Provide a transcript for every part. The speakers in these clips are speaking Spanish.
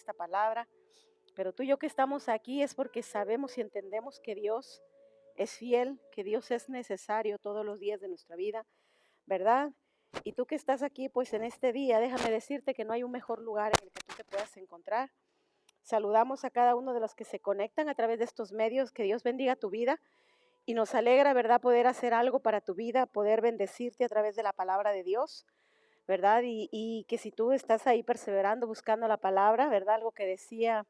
esta palabra, pero tú y yo que estamos aquí es porque sabemos y entendemos que Dios es fiel, que Dios es necesario todos los días de nuestra vida, ¿verdad? Y tú que estás aquí, pues en este día, déjame decirte que no hay un mejor lugar en el que tú te puedas encontrar. Saludamos a cada uno de los que se conectan a través de estos medios, que Dios bendiga tu vida y nos alegra, ¿verdad?, poder hacer algo para tu vida, poder bendecirte a través de la palabra de Dios, ¿verdad? Y que si tú estás ahí perseverando, buscando la palabra, ¿verdad? Algo que decía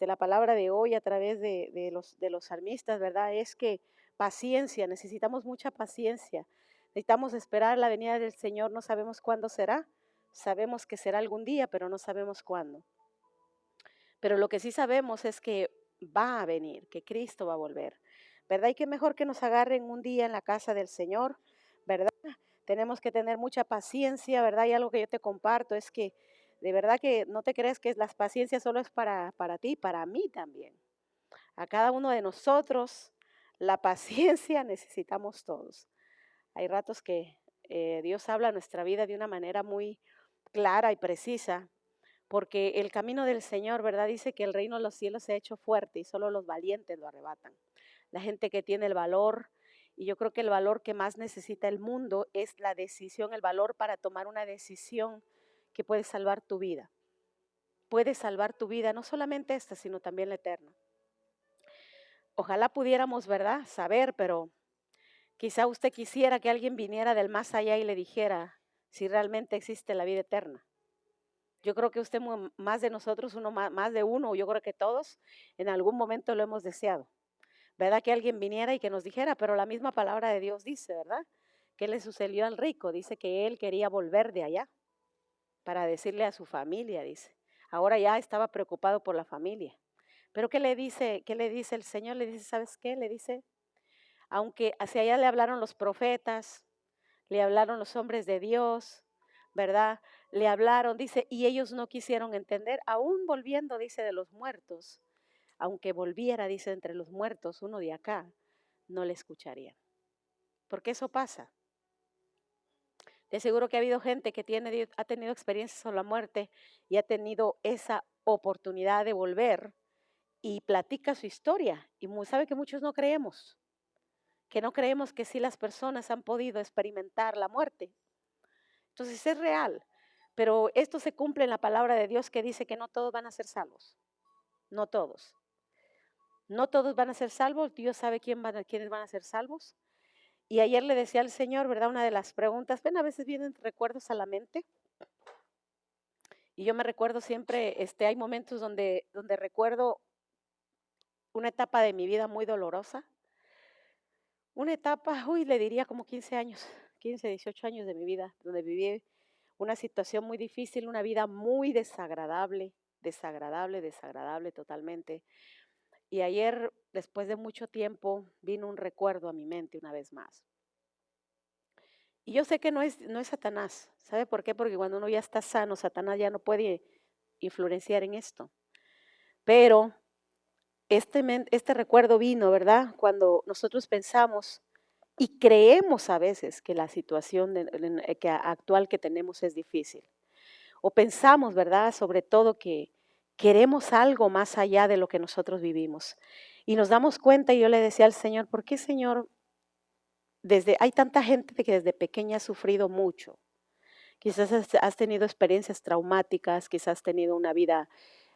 la palabra de hoy a través de los salmistas, ¿verdad? Es que paciencia, necesitamos mucha paciencia. Necesitamos esperar la venida del Señor, no sabemos cuándo será. Sabemos que será algún día, pero no sabemos cuándo. Pero lo que sí sabemos es que va a venir, que Cristo va a volver, ¿verdad? Y qué mejor que nos agarren un día en la casa del Señor, ¿verdad? Tenemos que tener mucha paciencia, ¿verdad? Y algo que yo te comparto es que de verdad que no te crees que las paciencias solo es para ti, para mí también. A cada uno de nosotros, la paciencia necesitamos todos. Hay ratos que Dios habla a nuestra vida de una manera muy clara y precisa, porque el camino del Señor, ¿verdad? Dice que el reino de los cielos se ha hecho fuerte y solo los valientes lo arrebatan. La gente que tiene el valor, y yo creo que el valor que más necesita el mundo es la decisión, el valor para tomar una decisión que puede salvar tu vida. Puede salvar tu vida, no solamente esta, sino también la eterna. Ojalá pudiéramos, ¿verdad?, saber, pero quizá usted quisiera que alguien viniera del más allá y le dijera si realmente existe la vida eterna. Yo creo que usted más de nosotros, uno más de uno, yo creo que todos en algún momento lo hemos deseado, ¿verdad? Que alguien viniera y que nos dijera, pero la misma palabra de Dios dice, ¿verdad? ¿Qué le sucedió al rico? Dice que él quería volver de allá para decirle a su familia, dice. Ahora ya estaba preocupado por la familia. Pero ¿qué le dice? ¿Qué le dice el Señor? Le dice, ¿sabes qué? Le dice, aunque hacia allá le hablaron los profetas, le hablaron los hombres de Dios, ¿verdad? Le hablaron, dice, y ellos no quisieron entender, aún volviendo, dice, de los muertos, aunque volviera, dice, entre los muertos, uno de acá, no le escucharía. Porque eso pasa. Te aseguro que ha habido gente que ha tenido experiencias con la muerte y ha tenido esa oportunidad de volver y platica su historia. Y sabe que muchos no creemos, que no creemos que sí las personas han podido experimentar la muerte. Entonces es real, pero esto se cumple en la palabra de Dios que dice que no todos van a ser salvos, no todos. No todos van a ser salvos, Dios sabe quiénes van a ser salvos. Y ayer le decía al Señor, ¿verdad? Una de las preguntas, ven, a veces vienen recuerdos a la mente. Y yo me recuerdo siempre, hay momentos donde recuerdo una etapa de mi vida muy dolorosa. Una etapa, le diría como 15 años, 15, 18 años de mi vida, donde viví una situación muy difícil, una vida muy desagradable, desagradable, desagradable totalmente. Y ayer, después de mucho tiempo, vino un recuerdo a mi mente una vez más. Y yo sé que no es Satanás. ¿Sabe por qué? Porque cuando uno ya está sano, Satanás ya no puede influenciar en esto. Pero este recuerdo vino, ¿verdad? Cuando nosotros pensamos y creemos a veces que la situación actual que tenemos es difícil. O pensamos, ¿verdad? Sobre todo que queremos algo más allá de lo que nosotros vivimos. Y nos damos cuenta, y yo le decía al Señor, ¿por qué, Señor? Hay tanta gente que desde pequeña ha sufrido mucho. Quizás has tenido experiencias traumáticas, quizás has tenido una vida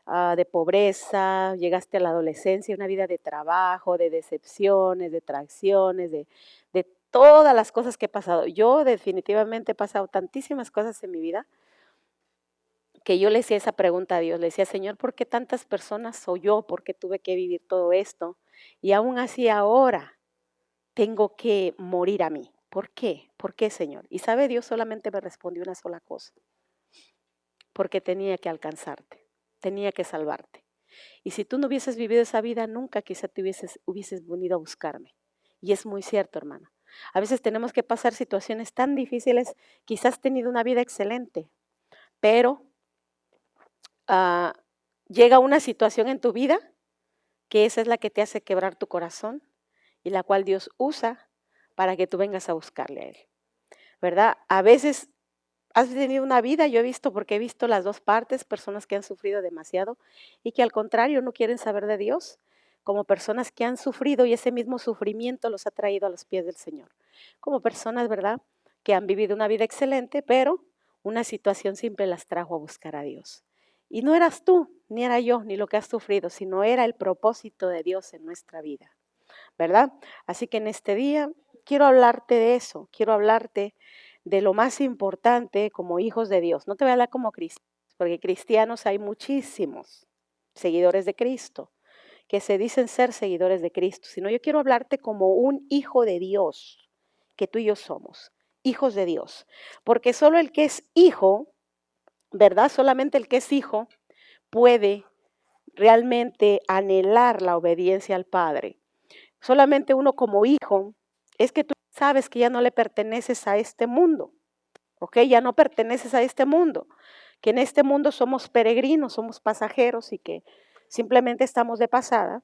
de pobreza, llegaste a la adolescencia, una vida de trabajo, de decepciones, de traiciones, de todas las cosas que he pasado. Yo definitivamente he pasado tantísimas cosas en mi vida que yo le hacía esa pregunta a Dios, le decía, Señor, ¿por qué tantas personas soy yo? ¿Por qué tuve que vivir todo esto? Y aún así ahora tengo que morir a mí. ¿Por qué? ¿Por qué, Señor? Y sabe, Dios solamente me respondió una sola cosa, porque tenía que alcanzarte, tenía que salvarte. Y si tú no hubieses vivido esa vida, nunca quizá te hubieses venido a buscarme. Y es muy cierto, hermana. A veces tenemos que pasar situaciones tan difíciles, quizás has tenido una vida excelente, pero ah, llega una situación en tu vida que esa es la que te hace quebrar tu corazón y la cual Dios usa para que tú vengas a buscarle a Él, ¿verdad? A veces has tenido una vida, yo he visto, porque he visto las dos partes, personas que han sufrido demasiado y que al contrario no quieren saber de Dios, como personas que han sufrido y ese mismo sufrimiento los ha traído a los pies del Señor. Como personas, ¿verdad?, que han vivido una vida excelente, pero una situación siempre las trajo a buscar a Dios. Y no eras tú, ni era yo, ni lo que has sufrido, sino era el propósito de Dios en nuestra vida, ¿verdad? Así que en este día quiero hablarte de eso, quiero hablarte de lo más importante como hijos de Dios. No te voy a hablar como cristianos, porque cristianos hay muchísimos seguidores de Cristo, que se dicen ser seguidores de Cristo, sino yo quiero hablarte como un hijo de Dios, que tú y yo somos, hijos de Dios. Porque solo el que es hijo, ¿verdad? Solamente el que es hijo puede realmente anhelar la obediencia al Padre. Solamente uno como hijo es que tú sabes que ya no le perteneces a este mundo, ¿ok? Ya no perteneces a este mundo, que en este mundo somos peregrinos, somos pasajeros y que simplemente estamos de pasada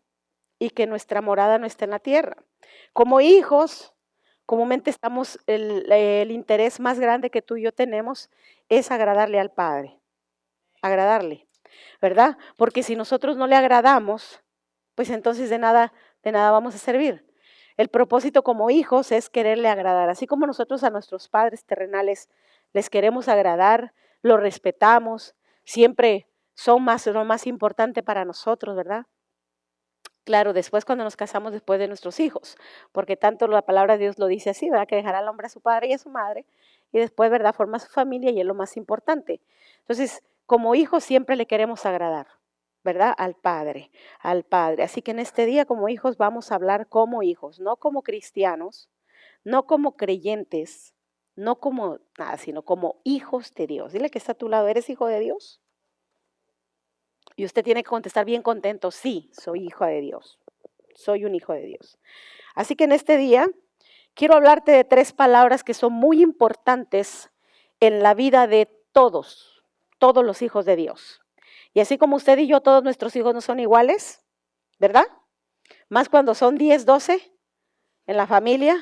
y que nuestra morada no está en la tierra. Como hijos, comúnmente el interés más grande que tú y yo tenemos es agradarle al Padre, agradarle, ¿verdad? Porque si nosotros no le agradamos, pues entonces de nada vamos a servir. El propósito como hijos es quererle agradar, así como nosotros a nuestros padres terrenales les queremos agradar, los respetamos, siempre son lo más importante para nosotros, ¿verdad? Claro, después cuando nos casamos después de nuestros hijos, porque tanto la palabra de Dios lo dice así, ¿verdad? Que dejará al hombre a su padre y a su madre, y después, ¿verdad? Forma su familia y es lo más importante. Entonces, como hijos siempre le queremos agradar, ¿verdad? Al Padre, al Padre. Así que en este día como hijos vamos a hablar como hijos, no como cristianos, no como creyentes, no como nada, sino como hijos de Dios. Dile que está a tu lado, ¿eres hijo de Dios? Y usted tiene que contestar bien contento, sí, soy hijo de Dios, soy un hijo de Dios. Así que en este día quiero hablarte de 3 palabras que son muy importantes en la vida de todos los hijos de Dios. Y así como usted y yo, todos nuestros hijos no son iguales, ¿verdad? Más cuando son 10, 12 en la familia,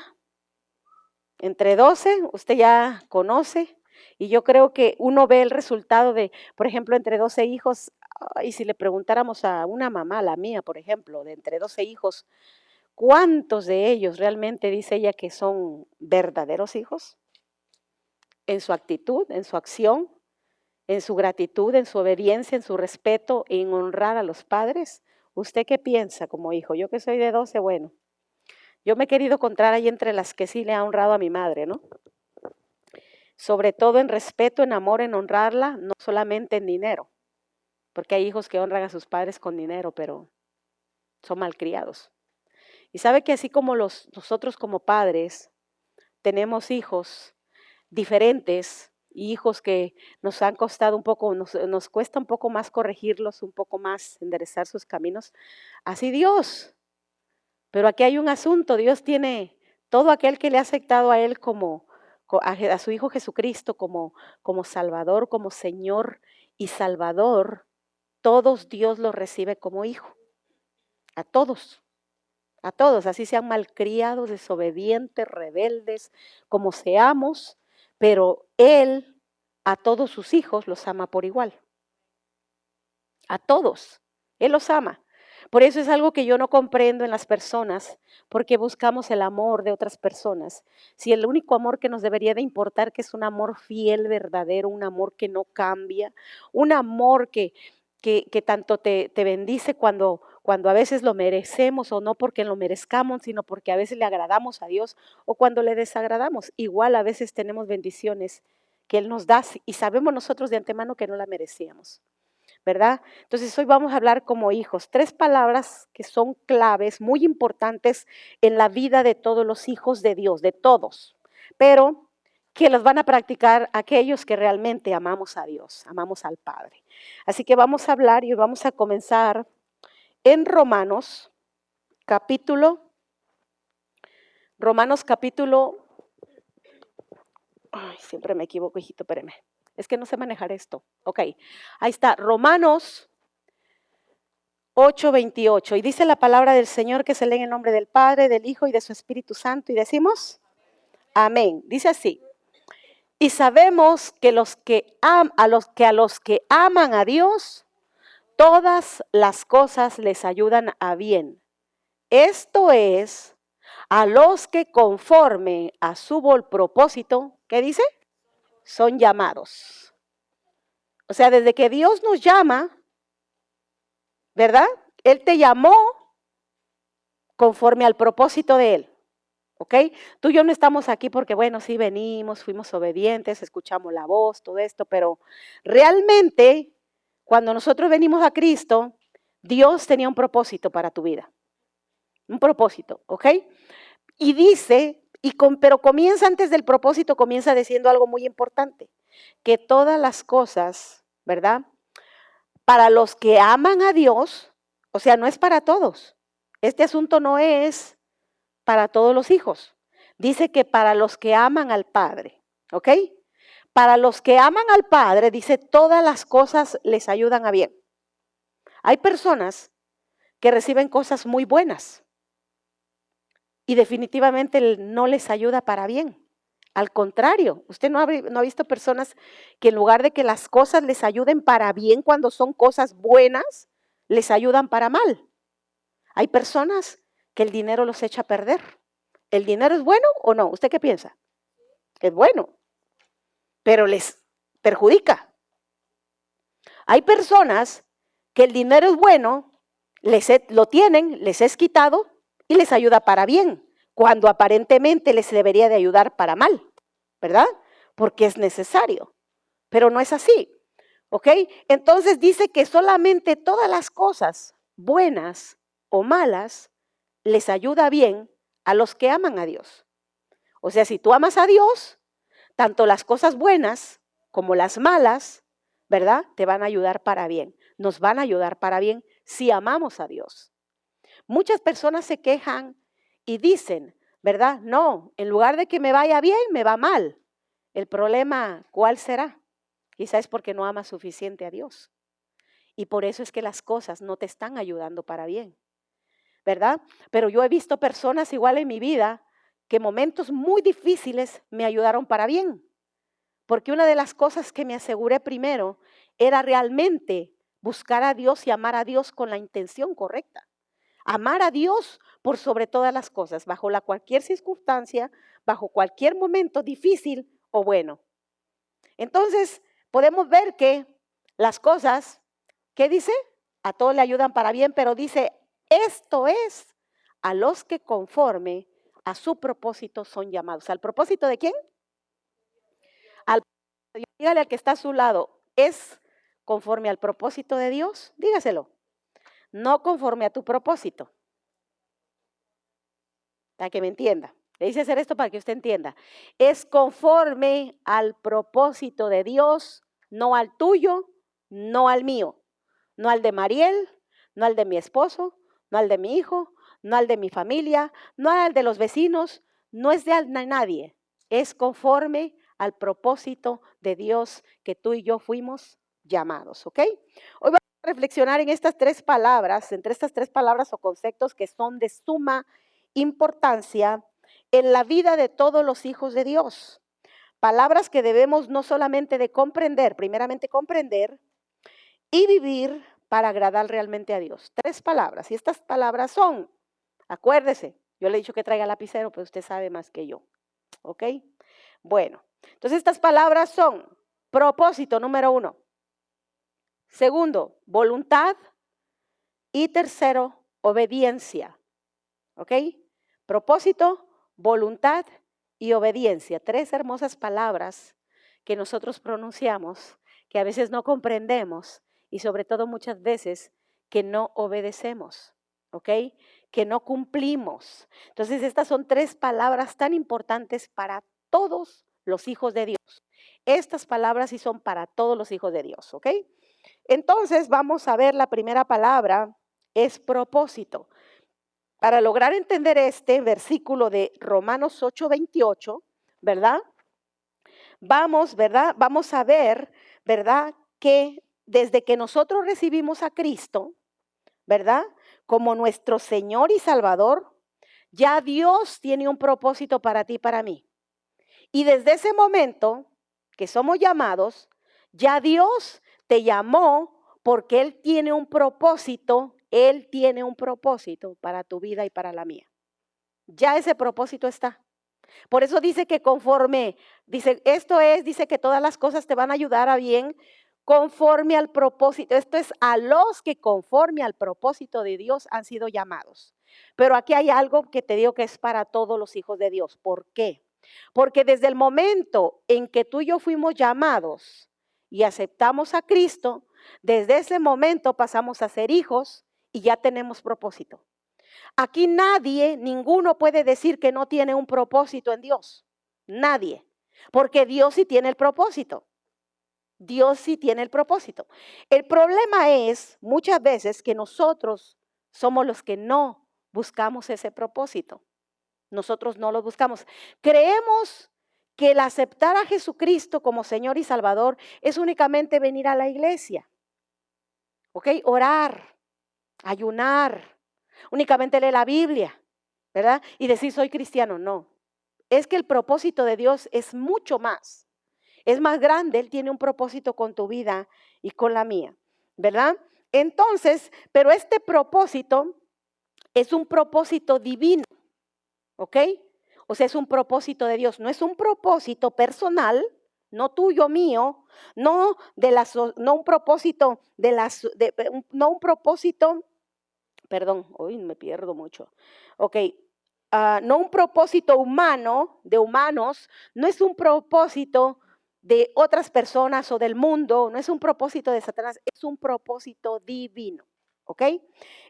entre 12, usted ya conoce. Y yo creo que uno ve el resultado de, por ejemplo, entre 12 hijos, y si le preguntáramos a una mamá, la mía, por ejemplo, de entre 12 hijos, ¿cuántos de ellos realmente dice ella que son verdaderos hijos? En su actitud, en su acción, en su gratitud, en su obediencia, en su respeto, en honrar a los padres. ¿Usted qué piensa como hijo? Yo que soy de 12, bueno, yo me he querido encontrar ahí entre las que sí le ha honrado a mi madre, ¿no? Sobre todo en respeto, en amor, en honrarla, no solamente en dinero, porque hay hijos que honran a sus padres con dinero, pero son malcriados. Y sabe que así como nosotros como padres tenemos hijos diferentes, hijos que nos han costado un poco, nos cuesta un poco más corregirlos, un poco más enderezar sus caminos, así Dios. Pero aquí hay un asunto, Dios tiene todo aquel que le ha aceptado a Él a su Hijo Jesucristo como Salvador, como Señor y Salvador, todos Dios los recibe como hijo, a todos, así sean malcriados, desobedientes, rebeldes, como seamos, pero Él a todos sus hijos los ama por igual, a todos, Él los ama. Por eso es algo que yo no comprendo en las personas, porque buscamos el amor de otras personas. Si el único amor que nos debería de importar, que es un amor fiel, verdadero, un amor que no cambia, un amor que tanto te bendice cuando a veces lo merecemos o no porque lo merezcamos, sino porque a veces le agradamos a Dios o cuando le desagradamos. Igual a veces tenemos bendiciones que Él nos da y sabemos nosotros de antemano que no la merecíamos, ¿verdad? Entonces hoy vamos a hablar como hijos, 3 palabras que son claves, muy importantes en la vida de todos los hijos de Dios, de todos, pero que las van a practicar aquellos que realmente amamos a Dios, amamos al Padre. Así que vamos a hablar y vamos a comenzar en capítulo, Romanos capítulo, ay, siempre me equivoco, hijito, espéreme, es que no sé manejar esto, ok, ahí está, Romanos 8:28, y dice la palabra del Señor que se lee en el nombre del Padre, del Hijo y de su Espíritu Santo, y decimos, amén, dice así, Y sabemos que a los que aman a Dios, todas las cosas les ayudan a bien. Esto es, a los que conforme a su propósito, ¿qué dice? Son llamados. O sea, desde que Dios nos llama, ¿verdad? Él te llamó conforme al propósito de Él. ¿Ok? Tú y yo no estamos aquí porque, bueno, sí venimos, fuimos obedientes, escuchamos la voz, todo esto, pero realmente, cuando nosotros venimos a Cristo, Dios tenía un propósito para tu vida. Un propósito, ¿ok? Y dice, pero comienza antes del propósito, comienza diciendo algo muy importante, que todas las cosas, ¿verdad? Para los que aman a Dios, o sea, no es para todos. Este asunto no es para todos los hijos. Dice que para los que aman al Padre, ¿ok? Para los que aman al Padre, dice, todas las cosas les ayudan a bien. Hay personas que reciben cosas muy buenas y definitivamente no les ayuda para bien. Al contrario, usted no ha visto personas que en lugar de que las cosas les ayuden para bien cuando son cosas buenas, les ayudan para mal. Hay personas que el dinero los echa a perder. ¿El dinero es bueno o no? ¿Usted qué piensa? Es bueno, pero les perjudica. Hay personas que el dinero es bueno, lo tienen, les es quitado y les ayuda para bien, cuando aparentemente les debería de ayudar para mal, ¿verdad? Porque es necesario, pero no es así, ¿ok? Entonces dice que solamente todas las cosas buenas o malas les ayuda bien a los que aman a Dios. O sea, si tú amas a Dios, tanto las cosas buenas como las malas, ¿verdad? Te van a ayudar para bien. Nos van a ayudar para bien si amamos a Dios. Muchas personas se quejan y dicen, ¿verdad? No, en lugar de que me vaya bien, me va mal. El problema, ¿cuál será? Quizás es porque no amas suficiente a Dios. Y por eso es que las cosas no te están ayudando para bien, ¿verdad? Pero yo he visto personas igual en mi vida que momentos muy difíciles me ayudaron para bien. Porque una de las cosas que me aseguré primero era realmente buscar a Dios y amar a Dios con la intención correcta. Amar a Dios por sobre todas las cosas, bajo cualquier circunstancia, bajo cualquier momento difícil o bueno. Entonces, podemos ver que las cosas, ¿qué dice? A todos le ayudan para bien, pero dice, esto es a los que conforme a su propósito son llamados. ¿Al propósito de quién? Dígale al que está a su lado, ¿es conforme al propósito de Dios? Dígaselo. No conforme a tu propósito. Para que me entienda. Le hice hacer esto para que usted entienda. Es conforme al propósito de Dios, no al tuyo, no al mío. No al de Mariel, no al de mi esposo, no al de mi hijo, no al de mi familia, no al de los vecinos, no es de nadie. Es conforme al propósito de Dios que tú y yo fuimos llamados, ¿ok? Hoy vamos a reflexionar en estas tres palabras, entre estas tres palabras o conceptos que son de suma importancia en la vida de todos los hijos de Dios. Palabras que debemos no solamente de comprender, primeramente comprender y vivir para agradar realmente a Dios. Tres palabras, y estas palabras son, acuérdese, yo le he dicho que traiga lapicero, pero usted sabe más que yo, ¿ok? Bueno, entonces estas palabras son propósito número 1, segundo, voluntad y tercero, obediencia, ¿ok? Propósito, voluntad y obediencia. Tres hermosas palabras que nosotros pronunciamos, que a veces no comprendemos y sobre todo muchas veces que no obedecemos, ¿ok? Que no cumplimos. Entonces estas son tres palabras tan importantes para todos los hijos de Dios. Estas palabras sí son para todos los hijos de Dios, ¿ok? Entonces vamos a ver la primera palabra, es propósito. Para lograr entender este versículo de Romanos 8:28, ¿verdad? ¿verdad? Vamos a ver, ¿verdad? Que desde que nosotros recibimos a Cristo, ¿verdad? Como nuestro Señor y Salvador, ya Dios tiene un propósito para ti y para mí. Y desde ese momento, que somos llamados, ya Dios te llamó porque Él tiene un propósito, Él tiene un propósito para tu vida y para la mía. Ya ese propósito está. Por eso dice que conforme, dice que todas las cosas te van a ayudar a bien conforme al propósito. Esto es a los que conforme al propósito de Dios han sido llamados. Pero aquí hay algo que te digo que es para todos los hijos de Dios. ¿Por qué? Porque desde el momento en que tú y yo fuimos llamados y aceptamos a Cristo, desde ese momento pasamos a ser hijos y ya tenemos propósito. Aquí nadie, ninguno puede decir que no tiene un propósito en Dios. Nadie. Porque Dios sí tiene el propósito. Dios sí tiene el propósito. El problema es muchas veces que nosotros somos los que no buscamos ese propósito. Nosotros no lo buscamos. Creemos que el aceptar a Jesucristo como Señor y Salvador es únicamente venir a la iglesia. ¿Ok? Orar, ayunar, únicamente leer la Biblia, ¿verdad? Y decir soy cristiano. No. Es que el propósito de Dios es mucho más. Es más grande. Él tiene un propósito con tu vida y con la mía, ¿verdad? Entonces, pero este propósito es un propósito divino. ¿Ok? O sea, es un propósito de Dios, no es un propósito personal, no tuyo, mío, no un propósito no un propósito, perdón, hoy me pierdo mucho. Ok, no un propósito humano, de humanos, no es un propósito de otras personas o del mundo, no es un propósito de Satanás, es un propósito divino. ¿Ok?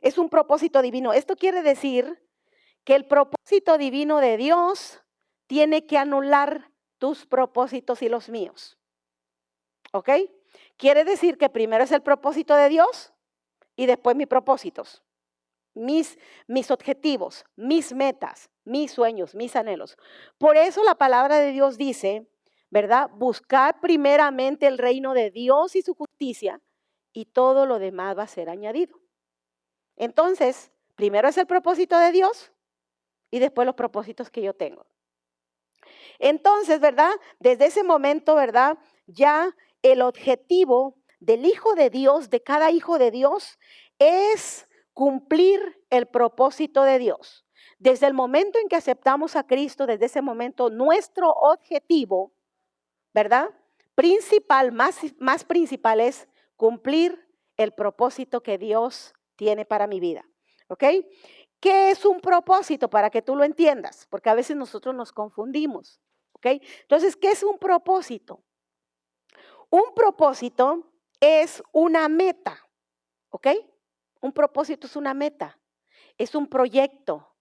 Es un propósito divino. Esto quiere decir que el propósito divino de Dios tiene que anular tus propósitos y los míos. ¿Ok? Quiere decir que primero es el propósito de Dios y después mis propósitos, mis objetivos, mis metas, mis sueños, mis anhelos. Por eso la palabra de Dios dice, ¿verdad? Buscar primeramente el reino de Dios y su justicia y todo lo demás va a ser añadido. Entonces, primero es el propósito de Dios y después los propósitos que yo tengo. Entonces, ¿verdad? Desde ese momento, ¿verdad? Ya el objetivo del Hijo de Dios, de cada hijo de Dios, es cumplir el propósito de Dios. Desde el momento en que aceptamos a Cristo, desde ese momento, nuestro objetivo, ¿verdad? Principal, más principal es cumplir el propósito que Dios tiene para mi vida. ¿Ok? ¿Qué es un propósito? Para que tú lo entiendas, porque a veces nosotros nos confundimos. ¿Ok? Entonces, ¿qué es un propósito? Un propósito es una meta. ¿Ok? Un propósito es una meta, es un proyecto,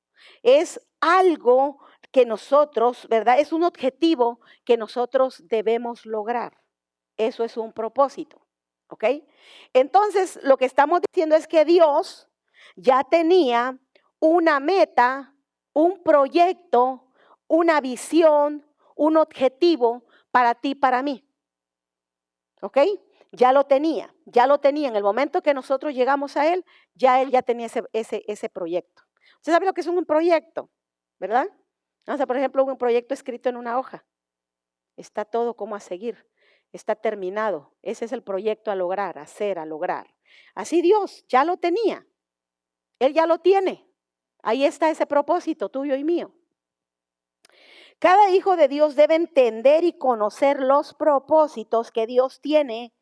es algo que nosotros, ¿verdad? Es un objetivo que nosotros debemos lograr. Eso es un propósito. ¿Ok? Entonces, lo que estamos diciendo es que Dios ya tenía una meta, un proyecto, una visión, un objetivo para ti, para mí. ¿Ok? Ya lo tenía. En el momento que nosotros llegamos a Él, ya Él ya tenía ese proyecto. ¿Usted sabe lo que es un proyecto? ¿Verdad? O sea, por ejemplo, un proyecto escrito en una hoja. Está todo como a seguir. Está terminado. Ese es el proyecto a lograr, a lograr. Así Dios ya lo tenía. Él ya lo tiene. Ahí está ese propósito tuyo y mío. Cada hijo de Dios debe entender y conocer los propósitos que Dios tiene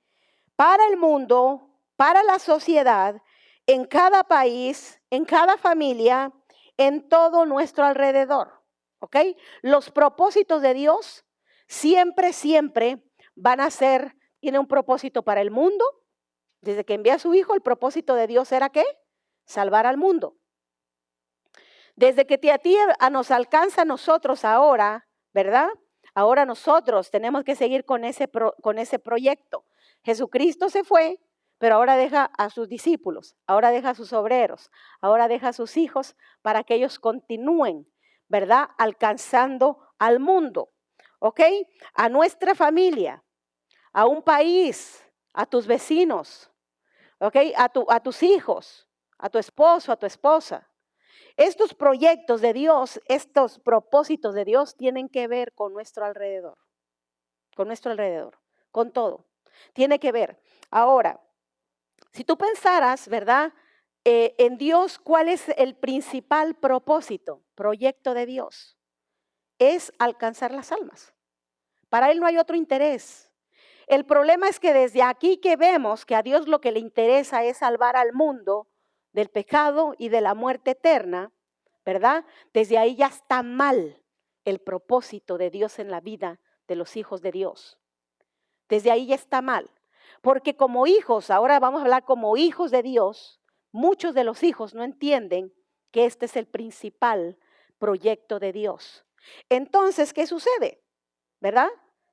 para el mundo, para la sociedad, en cada país, en cada familia, en todo nuestro alrededor. ¿Ok? Los propósitos de Dios siempre, siempre van a ser, tiene un propósito para el mundo. Desde que envía a su hijo, el propósito de Dios era ¿qué? Salvar al mundo. Desde que a ti nos alcanza a nosotros ahora, ¿verdad? Ahora nosotros tenemos que seguir con ese proyecto. Jesucristo se fue, pero ahora deja a sus discípulos, ahora deja a sus obreros, ahora deja a sus hijos para que ellos continúen, ¿verdad? Alcanzando al mundo, ¿ok? A nuestra familia, a un país, a tus vecinos, ¿ok? A tus hijos, a tu esposo, a tu esposa. Estos proyectos de Dios, estos propósitos de Dios tienen que ver con nuestro alrededor. con nuestro alrededor, con todo. Tiene que ver. Ahora, si tú pensaras, ¿verdad? En Dios, ¿cuál es el principal propósito, proyecto de Dios? Es alcanzar las almas. Para Él no hay otro interés. El problema es que desde aquí que vemos que a Dios lo que le interesa es salvar al mundo del pecado y de la muerte eterna, ¿verdad? Desde ahí ya está mal el propósito de Dios en la vida de los hijos de Dios. Desde ahí ya está mal. Porque como hijos, ahora vamos a hablar como hijos de Dios, muchos de los hijos no entienden que este es el principal proyecto de Dios. Entonces, ¿qué sucede? ¿Verdad?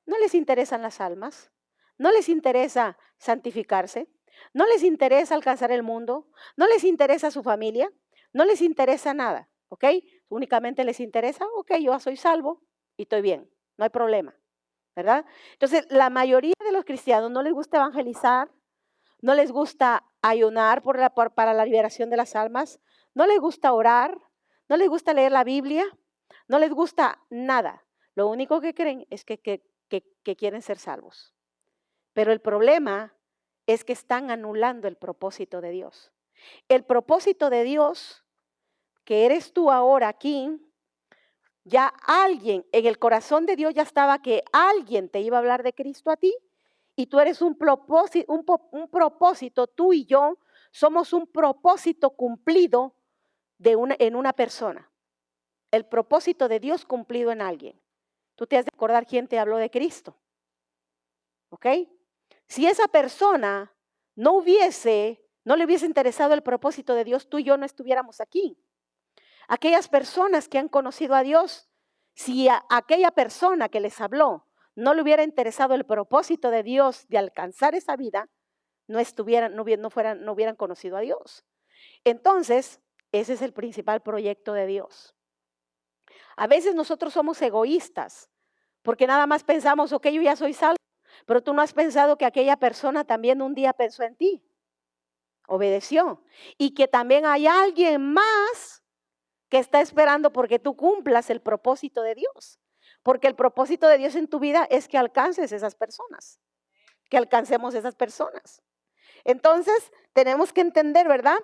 No les interesan las almas, no les interesa santificarse, no les interesa alcanzar el mundo, no les interesa su familia, no les interesa nada, ¿ok? Únicamente les interesa, ok, yo soy salvo y estoy bien, no hay problema, ¿verdad? Entonces, la mayoría de los cristianos no les gusta evangelizar, no les gusta ayunar para la liberación de las almas, no les gusta orar, no les gusta leer la Biblia, no les gusta nada. Lo único que creen es que quieren ser salvos. Pero el problema es que están anulando el propósito de Dios. El propósito de Dios, que eres tú ahora aquí, ya alguien, en el corazón de Dios ya estaba que alguien te iba a hablar de Cristo a ti y tú eres un propósito, tú y yo somos un propósito cumplido en una persona. El propósito de Dios cumplido en alguien. Tú te has de acordar quién te habló de Cristo. ¿Ok? Si esa persona no le hubiese interesado el propósito de Dios, tú y yo no estuviéramos aquí. Aquellas personas que han conocido a Dios, si a aquella persona que les habló no le hubiera interesado el propósito de Dios de alcanzar esa vida, no hubieran conocido a Dios. Entonces, ese es el principal proyecto de Dios. A veces nosotros somos egoístas, porque nada más pensamos, ok, yo ya soy salvo, pero tú no has pensado que aquella persona también un día pensó en ti, obedeció, y que también hay alguien más que está esperando porque tú cumplas el propósito de Dios. Porque el propósito de Dios en tu vida es que alcances esas personas, que alcancemos esas personas. Entonces, tenemos que entender, ¿verdad?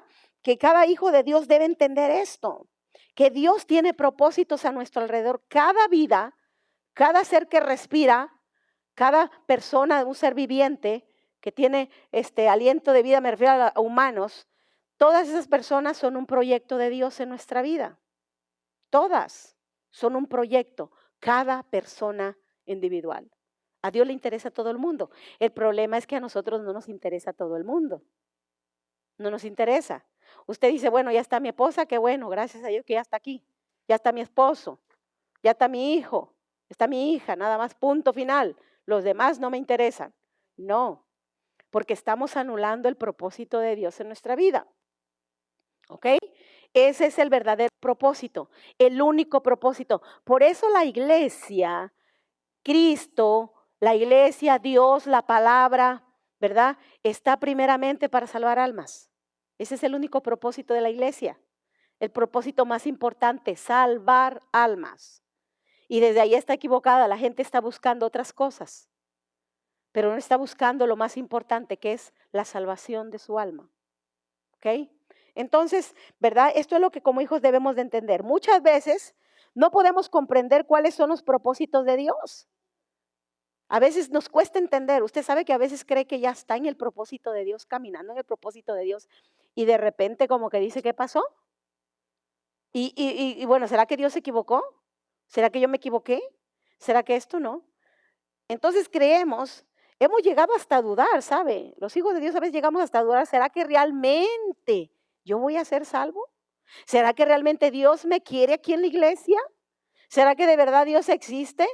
Que cada hijo de Dios debe entender esto, que Dios tiene propósitos a nuestro alrededor. Cada vida, cada ser que respira, cada persona, un ser viviente que tiene aliento de vida, me refiero a humanos, todas esas personas son un proyecto de Dios en nuestra vida. Todas son un proyecto, cada persona individual. A Dios le interesa a todo el mundo. El problema es que a nosotros no nos interesa a todo el mundo. No nos interesa. Usted dice, bueno, ya está mi esposa, qué bueno, gracias a Dios que ya está aquí. Ya está mi esposo, ya está mi hijo, está mi hija, nada más, punto final. Los demás no me interesan. No, porque estamos anulando el propósito de Dios en nuestra vida. ¿Ok? Ese es el verdadero propósito, el único propósito. Por eso la iglesia, Cristo, la iglesia, Dios, la palabra, ¿verdad? Está primeramente para salvar almas. Ese es el único propósito de la iglesia. El propósito más importante, salvar almas. Y desde ahí está equivocada, la gente está buscando otras cosas, pero no está buscando lo más importante, que es la salvación de su alma. ¿Ok? Entonces, ¿verdad? Esto es lo que como hijos debemos de entender. Muchas veces no podemos comprender cuáles son los propósitos de Dios. A veces nos cuesta entender. Usted sabe que a veces cree que ya está en el propósito de Dios, caminando en el propósito de Dios, y de repente como que dice, ¿qué pasó? Y bueno, ¿será que Dios se equivocó? ¿Será que yo me equivoqué? ¿Será que esto no? Entonces hemos llegado hasta a dudar, ¿sabe? Los hijos de Dios a veces llegamos hasta a dudar, ¿será que realmente yo voy a ser salvo? ¿Será que realmente Dios me quiere aquí en la iglesia? ¿Será que de verdad Dios existe?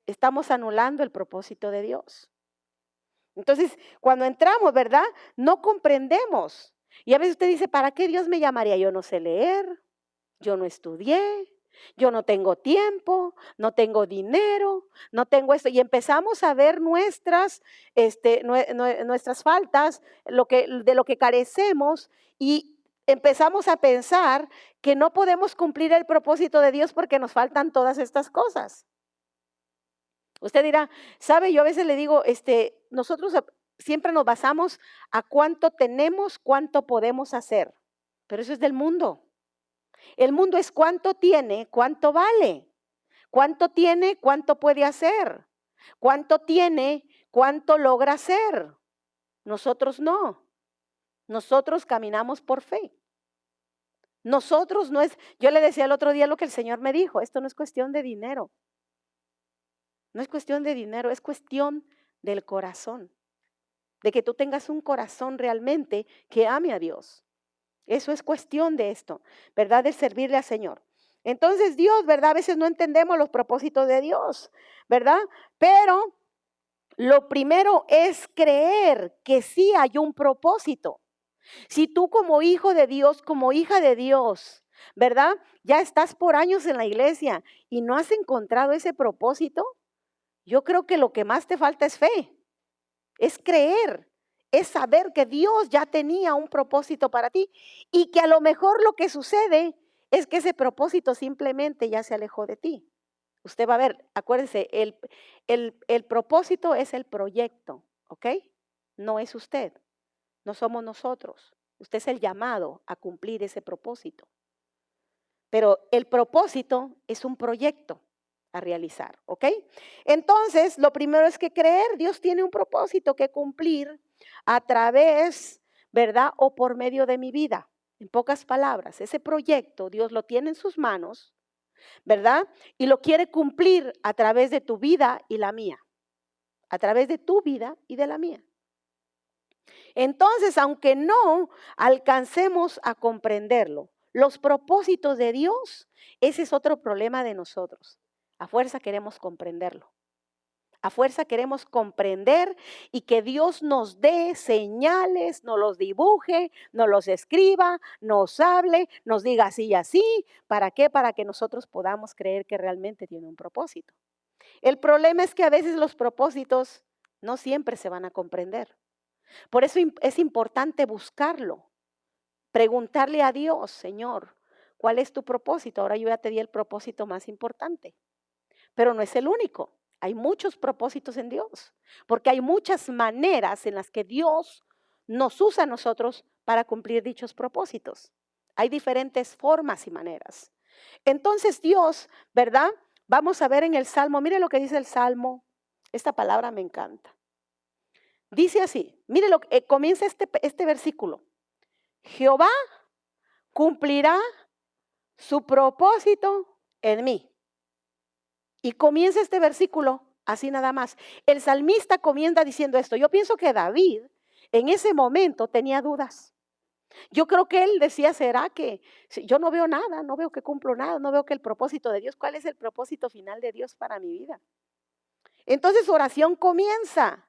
Estamos anulando el propósito de Dios. Entonces, cuando entramos, ¿verdad? No comprendemos. Y a veces usted dice, ¿para qué Dios me llamaría? Yo no sé leer, yo no estudié, yo no tengo tiempo, no tengo dinero, no tengo esto. Y empezamos a ver nuestras faltas, de lo que carecemos, y empezamos a pensar que no podemos cumplir el propósito de Dios porque nos faltan todas estas cosas. Usted dirá, sabe, yo a veces le digo, nosotros siempre nos basamos a cuánto tenemos, cuánto podemos hacer, pero eso es del mundo. El mundo es cuánto tiene, cuánto vale. Cuánto tiene, cuánto puede hacer. Cuánto tiene, cuánto logra hacer. Nosotros no. Nosotros caminamos por fe. Nosotros no es, yo le decía el otro día lo que el Señor me dijo, esto no es cuestión de dinero. No es cuestión de dinero, es cuestión del corazón. De que tú tengas un corazón realmente que ame a Dios. Eso es cuestión de esto, ¿verdad? De servirle al Señor. Entonces Dios, ¿verdad? A veces no entendemos los propósitos de Dios, ¿verdad? Pero lo primero es creer que sí hay un propósito. Si tú como hijo de Dios, como hija de Dios, ¿verdad? Ya estás por años en la iglesia y no has encontrado ese propósito, yo creo que lo que más te falta es fe, es creer, es saber que Dios ya tenía un propósito para ti y que a lo mejor lo que sucede es que ese propósito simplemente ya se alejó de ti. Usted va a ver, acuérdese, el propósito es el proyecto, ¿ok? No es usted, no somos nosotros. Usted es el llamado a cumplir ese propósito. Pero el propósito es un proyecto a realizar, ¿ok? Entonces, lo primero es que creer, Dios tiene un propósito que cumplir a través, ¿verdad? O por medio de mi vida. En pocas palabras, ese proyecto Dios lo tiene en sus manos, ¿verdad? Y lo quiere cumplir a través de tu vida y la mía. A través de tu vida y de la mía. Entonces, aunque no alcancemos a comprenderlo, los propósitos de Dios, ese es otro problema de nosotros. A fuerza queremos comprenderlo. A fuerza queremos comprender y que Dios nos dé señales, nos los dibuje, nos los escriba, nos hable, nos diga así y así. ¿Para qué? Para que nosotros podamos creer que realmente tiene un propósito. El problema es que a veces los propósitos no siempre se van a comprender. Por eso es importante buscarlo, preguntarle a Dios, Señor, ¿cuál es tu propósito? Ahora yo ya te di el propósito más importante, pero no es el único. Hay muchos propósitos en Dios, porque hay muchas maneras en las que Dios nos usa a nosotros para cumplir dichos propósitos. Hay diferentes formas y maneras. Entonces Dios, ¿verdad? Vamos a ver en el Salmo, mire lo que dice el Salmo. Esta palabra me encanta. Dice así, mire lo que comienza este versículo. Jehová cumplirá su propósito en mí. Y comienza este versículo así nada más. El salmista comienza diciendo esto. Yo pienso que David en ese momento tenía dudas. Yo creo que él decía, ¿será que yo no veo nada? No veo que cumplo nada, no veo que el propósito de Dios, ¿cuál es el propósito final de Dios para mi vida? Entonces su oración comienza.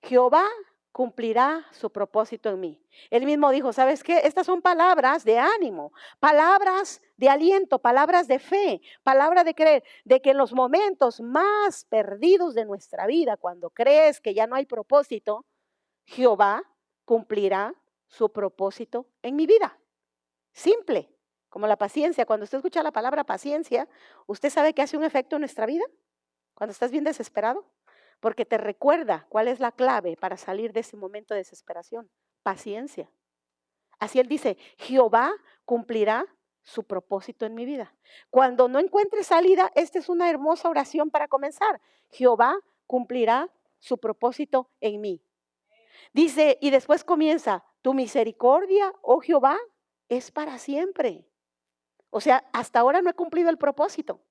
Jehová cumplirá su propósito en mí. Él mismo dijo, ¿sabes qué? Estas son palabras de ánimo, palabras de aliento, palabras de fe, palabra de creer, de que en los momentos más perdidos de nuestra vida, cuando crees que ya no hay propósito, Jehová cumplirá su propósito en mi vida. Simple, como la paciencia. Cuando usted escucha la palabra paciencia, ¿usted sabe que hace un efecto en nuestra vida? Cuando estás bien desesperado. Porque te recuerda cuál es la clave para salir de ese momento de desesperación. Paciencia. Así él dice, Jehová cumplirá su propósito en mi vida. Cuando no encuentre salida, esta es una hermosa oración para comenzar. Jehová cumplirá su propósito en mí. Dice, y después comienza, tu misericordia, oh Jehová, es para siempre. O sea, hasta ahora no he cumplido el propósito.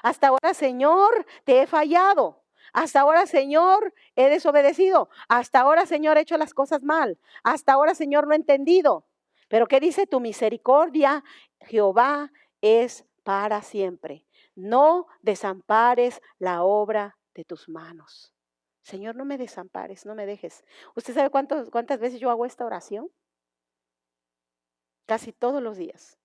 Hasta ahora, Señor, te he fallado. Hasta ahora, Señor, he desobedecido. Hasta ahora, Señor, he hecho las cosas mal. Hasta ahora, Señor, no he entendido. Pero ¿qué dice tu misericordia? Jehová es para siempre. No desampares la obra de tus manos. Señor, no me desampares, no me dejes. ¿Usted sabe cuántas veces yo hago esta oración? Casi todos los días.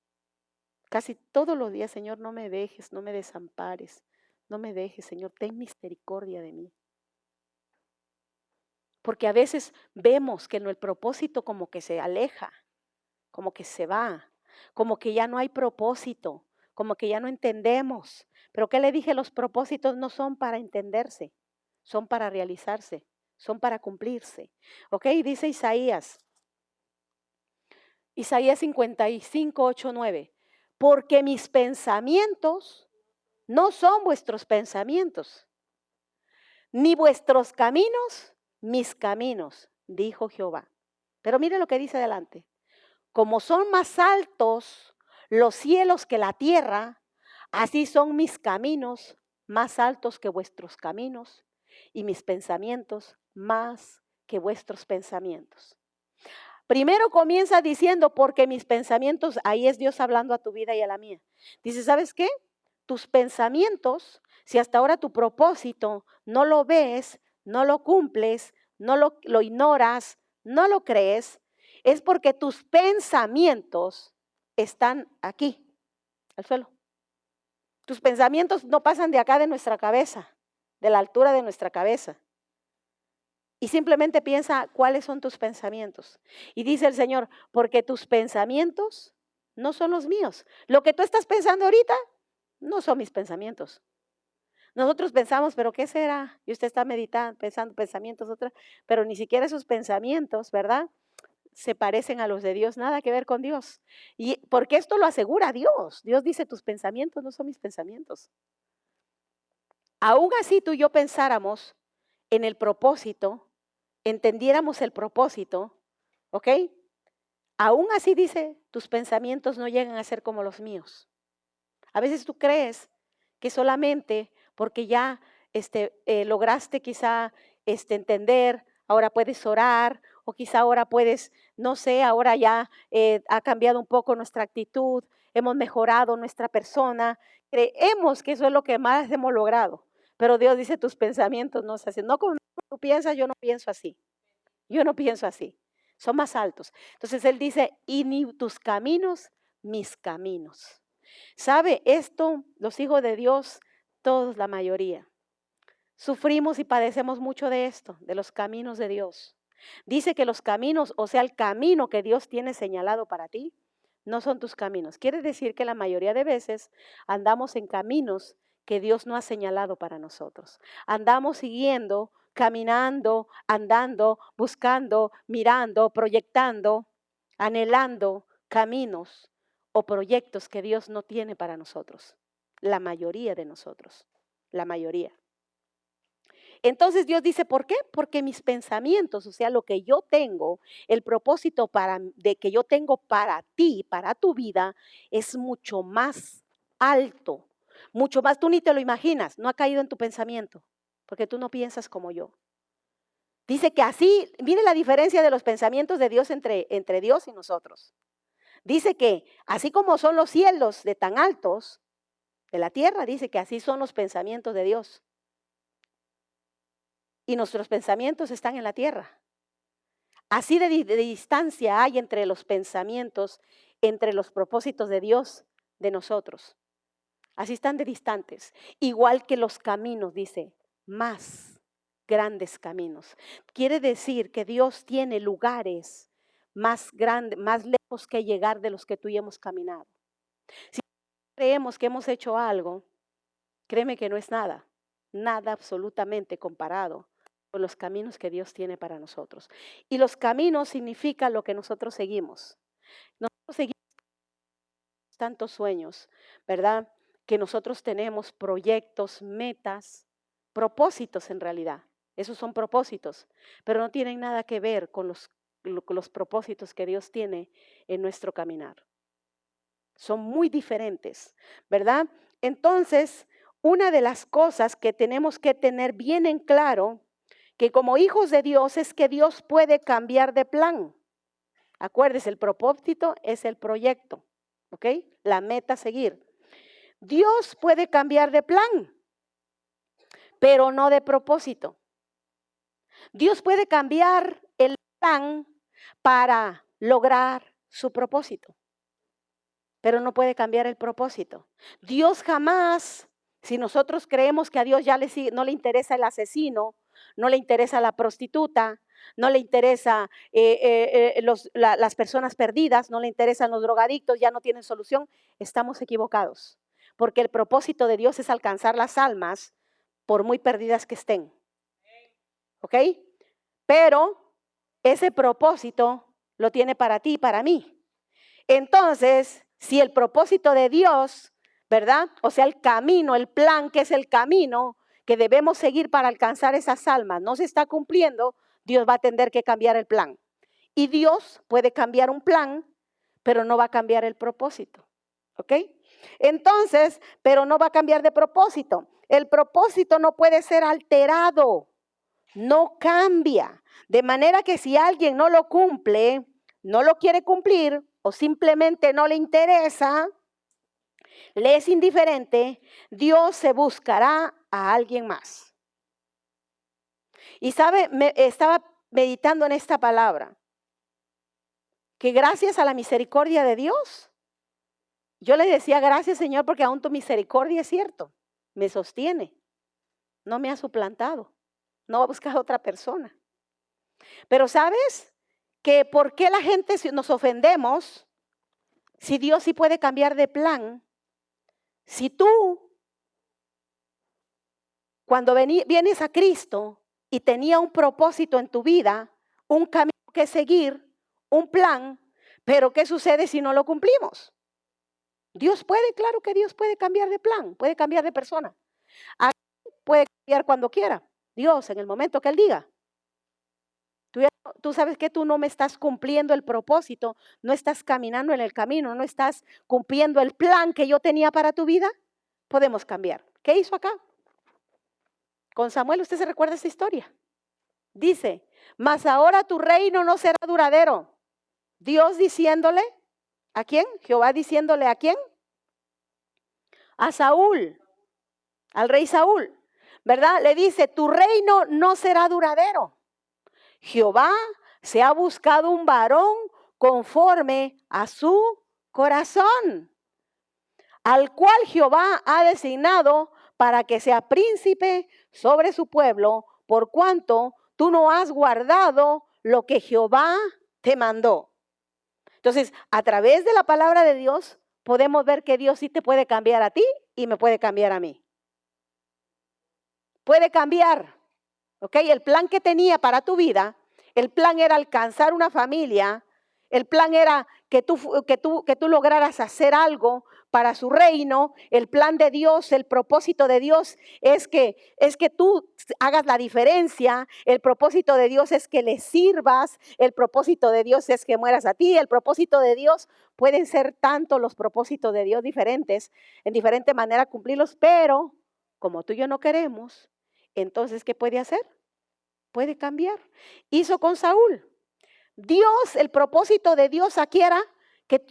Casi todos los días, Señor, no me dejes, no me desampares, no me dejes, Señor, ten misericordia de mí. Porque a veces vemos que el propósito como que se aleja, como que se va, como que ya no hay propósito, como que ya no entendemos. Pero ¿qué le dije? Los propósitos no son para entenderse, son para realizarse, son para cumplirse. ¿Ok? Dice Isaías 55, 8, 9. Porque mis pensamientos no son vuestros pensamientos, ni vuestros caminos, mis caminos, dijo Jehová. Pero mire lo que dice adelante. Como son más altos los cielos que la tierra, así son mis caminos más altos que vuestros caminos y mis pensamientos más que vuestros pensamientos. Primero comienza diciendo, porque mis pensamientos, ahí es Dios hablando a tu vida y a la mía. Dice, ¿sabes qué? Tus pensamientos, si hasta ahora tu propósito no lo ves, no lo cumples, no lo ignoras, no lo crees, es porque tus pensamientos están aquí, al suelo. Tus pensamientos no pasan de acá de nuestra cabeza, de la altura de nuestra cabeza. Y simplemente piensa cuáles son tus pensamientos. Y dice el Señor, porque tus pensamientos no son los míos. Lo que tú estás pensando ahorita no son mis pensamientos. Nosotros pensamos, pero ¿qué será? Y usted está meditando, pensando pensamientos, otras, pero ni siquiera esos pensamientos, ¿verdad? Se parecen a los de Dios, nada que ver con Dios. Y porque esto lo asegura Dios. Dios dice, tus pensamientos no son mis pensamientos. Aún así tú y yo pensáramos en el propósito, entendiéramos el propósito, ¿ok? Aún así dice, tus pensamientos no llegan a ser como los míos. A veces tú crees que solamente porque ya lograste quizá entender, ahora puedes orar, o quizá ahora puedes, no sé, ahora ya ha cambiado un poco nuestra actitud, hemos mejorado nuestra persona, creemos que eso es lo que más hemos logrado, pero Dios dice, tus pensamientos no se hacen, no como tú piensas, yo no pienso así, yo no pienso así, son más altos. Entonces Él dice, y ni tus caminos, mis caminos. ¿Sabe esto? Los hijos de Dios, todos, la mayoría, sufrimos y padecemos mucho de esto, de los caminos de Dios. Dice que los caminos, o sea, el camino que Dios tiene señalado para ti, no son tus caminos. Quiere decir que la mayoría de veces andamos en caminos que Dios no ha señalado para nosotros. Andamos siguiendo, caminando, andando, buscando, mirando, proyectando, anhelando caminos o proyectos que Dios no tiene para nosotros. La mayoría de nosotros, la mayoría. Entonces Dios dice, ¿por qué? Porque mis pensamientos, o sea, lo que yo tengo, el propósito de que yo tengo para ti, para tu vida, es mucho más alto, mucho más, tú ni te lo imaginas, no ha caído en tu pensamiento, porque tú no piensas como yo. Dice que así, mire la diferencia de los pensamientos de Dios entre Dios y nosotros. Dice que así como son los cielos de tan altos de la tierra, dice que así son los pensamientos de Dios. Y nuestros pensamientos están en la tierra. Así de distancia hay entre los pensamientos, entre los propósitos de Dios de nosotros. Así están de distantes. Igual que los caminos, dice, más grandes caminos. Quiere decir que Dios tiene lugares más grandes, más lejos que llegar de los que tú y hemos caminado. Si creemos que hemos hecho algo, créeme que no es nada, nada absolutamente comparado con los caminos que Dios tiene para nosotros. Y los caminos significan lo que nosotros seguimos. Nosotros seguimos tantos sueños, ¿verdad? Que nosotros tenemos proyectos, metas, propósitos en realidad. Esos son propósitos, pero no tienen nada que ver con los propósitos que Dios tiene en nuestro caminar. Son muy diferentes, ¿verdad? Entonces, una de las cosas que tenemos que tener bien en claro, que como hijos de Dios, es que Dios puede cambiar de plan. Acuérdese, el propósito es el proyecto, ¿ok? La meta a seguir. Dios puede cambiar de plan, pero no de propósito. Dios puede cambiar el plan para lograr su propósito, pero no puede cambiar el propósito. Dios jamás, si nosotros creemos que a Dios ya no le interesa el asesino, no le interesa la prostituta, no le interesa las personas perdidas, no le interesan los drogadictos, ya no tienen solución, estamos equivocados. porque el propósito de Dios es alcanzar las almas por muy perdidas que estén. ¿Ok? Pero ese propósito lo tiene para ti y para mí. Entonces, si el propósito de Dios, ¿verdad? O sea, el camino, el plan que es el camino que debemos seguir para alcanzar esas almas, no se está cumpliendo, Dios va a tener que cambiar el plan. Y Dios puede cambiar un plan, pero no va a cambiar el propósito. ¿Ok? Entonces, pero no va a cambiar de propósito. El propósito no puede ser alterado, no cambia. De manera que si alguien no lo cumple, no lo quiere cumplir o simplemente no le interesa, le es indiferente, Dios se buscará a alguien más. Y sabe, estaba meditando en esta palabra, que gracias a la misericordia de Dios, yo le decía gracias Señor porque aún tu misericordia es cierto, me sostiene, no me ha suplantado, no ha buscado a otra persona. Pero ¿sabes? Que por qué la gente nos ofendemos si Dios sí puede cambiar de plan. Si tú, cuando vienes a Cristo y tenía un propósito en tu vida, un camino que seguir, un plan, pero ¿qué sucede si no lo cumplimos? Dios puede, claro que Dios puede cambiar de plan, puede cambiar de persona. Puede cambiar cuando quiera. Dios, en el momento que Él diga. Tú sabes que tú no me estás cumpliendo el propósito, no estás caminando en el camino, no estás cumpliendo el plan que yo tenía para tu vida. Podemos cambiar. ¿Qué hizo acá? Con Samuel, ¿usted se recuerda esta historia? Dice, mas ahora tu reino no será duradero. Dios diciéndole, ¿a quién? Jehová diciéndole, ¿a quién? A Saúl, al rey Saúl, ¿verdad? Le dice, tu reino no será duradero. Jehová se ha buscado un varón conforme a su corazón, al cual Jehová ha designado para que sea príncipe sobre su pueblo, por cuanto tú no has guardado lo que Jehová te mandó. Entonces, a través de la palabra de Dios, podemos ver que Dios sí te puede cambiar a ti y me puede cambiar a mí. Puede cambiar. ¿Ok? El plan que tenía para tu vida, el plan era alcanzar una familia, el plan era que tú lograras hacer algo para su reino. El plan de Dios, el propósito de Dios es que tú hagas la diferencia. El propósito de Dios es que le sirvas. El propósito de Dios es que mueras a ti. El propósito de Dios, pueden ser tanto los propósitos de Dios diferentes, en diferente manera cumplirlos, pero como tú y yo no queremos, entonces, ¿qué puede hacer? Puede cambiar. Hizo con Saúl. Dios, el propósito de Dios aquí era que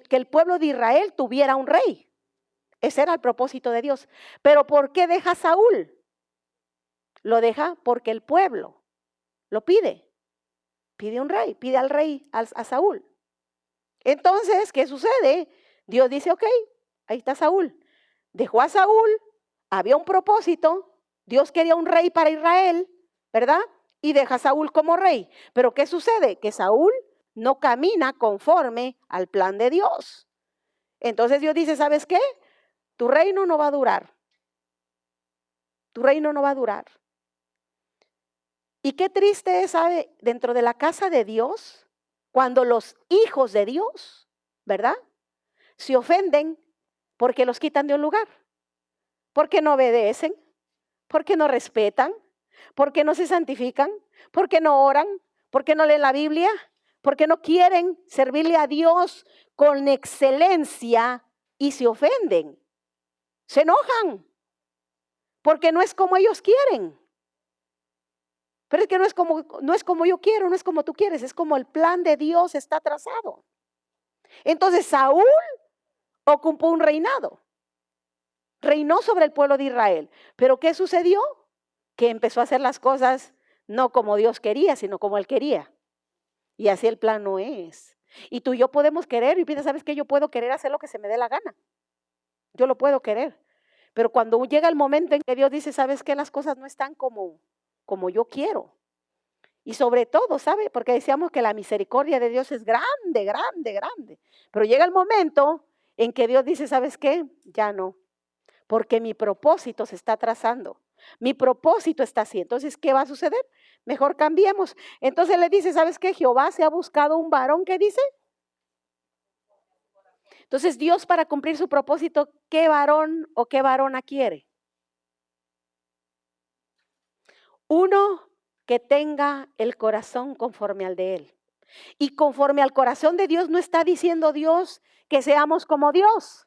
el pueblo de Israel tuviera un rey. Ese era el propósito de Dios. Pero ¿por qué deja a Saúl? Lo deja porque el pueblo lo pide. Pide un rey, pide al rey, a Saúl. Entonces, ¿qué sucede? Dios dice, ok, ahí está Saúl. Dejó a Saúl, había un propósito. Dios quería un rey para Israel, ¿verdad? Y deja a Saúl como rey. Pero ¿qué sucede? Que Saúl no camina conforme al plan de Dios. Entonces Dios dice, ¿sabes qué? Tu reino no va a durar. Tu reino no va a durar. Y qué triste es, ¿sabe? Dentro de la casa de Dios, cuando los hijos de Dios, ¿verdad? Se ofenden porque los quitan de un lugar. Porque no obedecen. Porque no respetan. Porque no se santifican. Porque no oran. Porque no leen la Biblia. Porque no quieren servirle a Dios con excelencia y se ofenden. Se enojan. Porque no es como ellos quieren. Pero es que no es como yo quiero, no es como tú quieres, es como el plan de Dios está trazado. Entonces Saúl ocupó un reinado. Reinó sobre el pueblo de Israel. Pero ¿qué sucedió? Que empezó a hacer las cosas no como Dios quería, sino como él quería. Y así el plan no es. Y tú y yo podemos querer, y piensas, ¿sabes qué? Yo puedo querer hacer lo que se me dé la gana. Yo lo puedo querer. Pero cuando llega el momento en que Dios dice, ¿sabes qué? Las cosas no están como yo quiero. Y sobre todo, ¿sabe? Porque decíamos que la misericordia de Dios es grande, grande, grande. Pero llega el momento en que Dios dice, ¿sabes qué? Ya no. porque mi propósito se está trazando. Mi propósito está así. Entonces, ¿qué va a suceder? Mejor cambiemos. Entonces le dice, ¿sabes qué? Jehová se ha buscado un varón, ¿qué dice? Entonces Dios, para cumplir su propósito, ¿qué varón o qué varona quiere? Uno que tenga el corazón conforme al de Él. Y conforme al corazón de Dios no está diciendo Dios que seamos como Dios.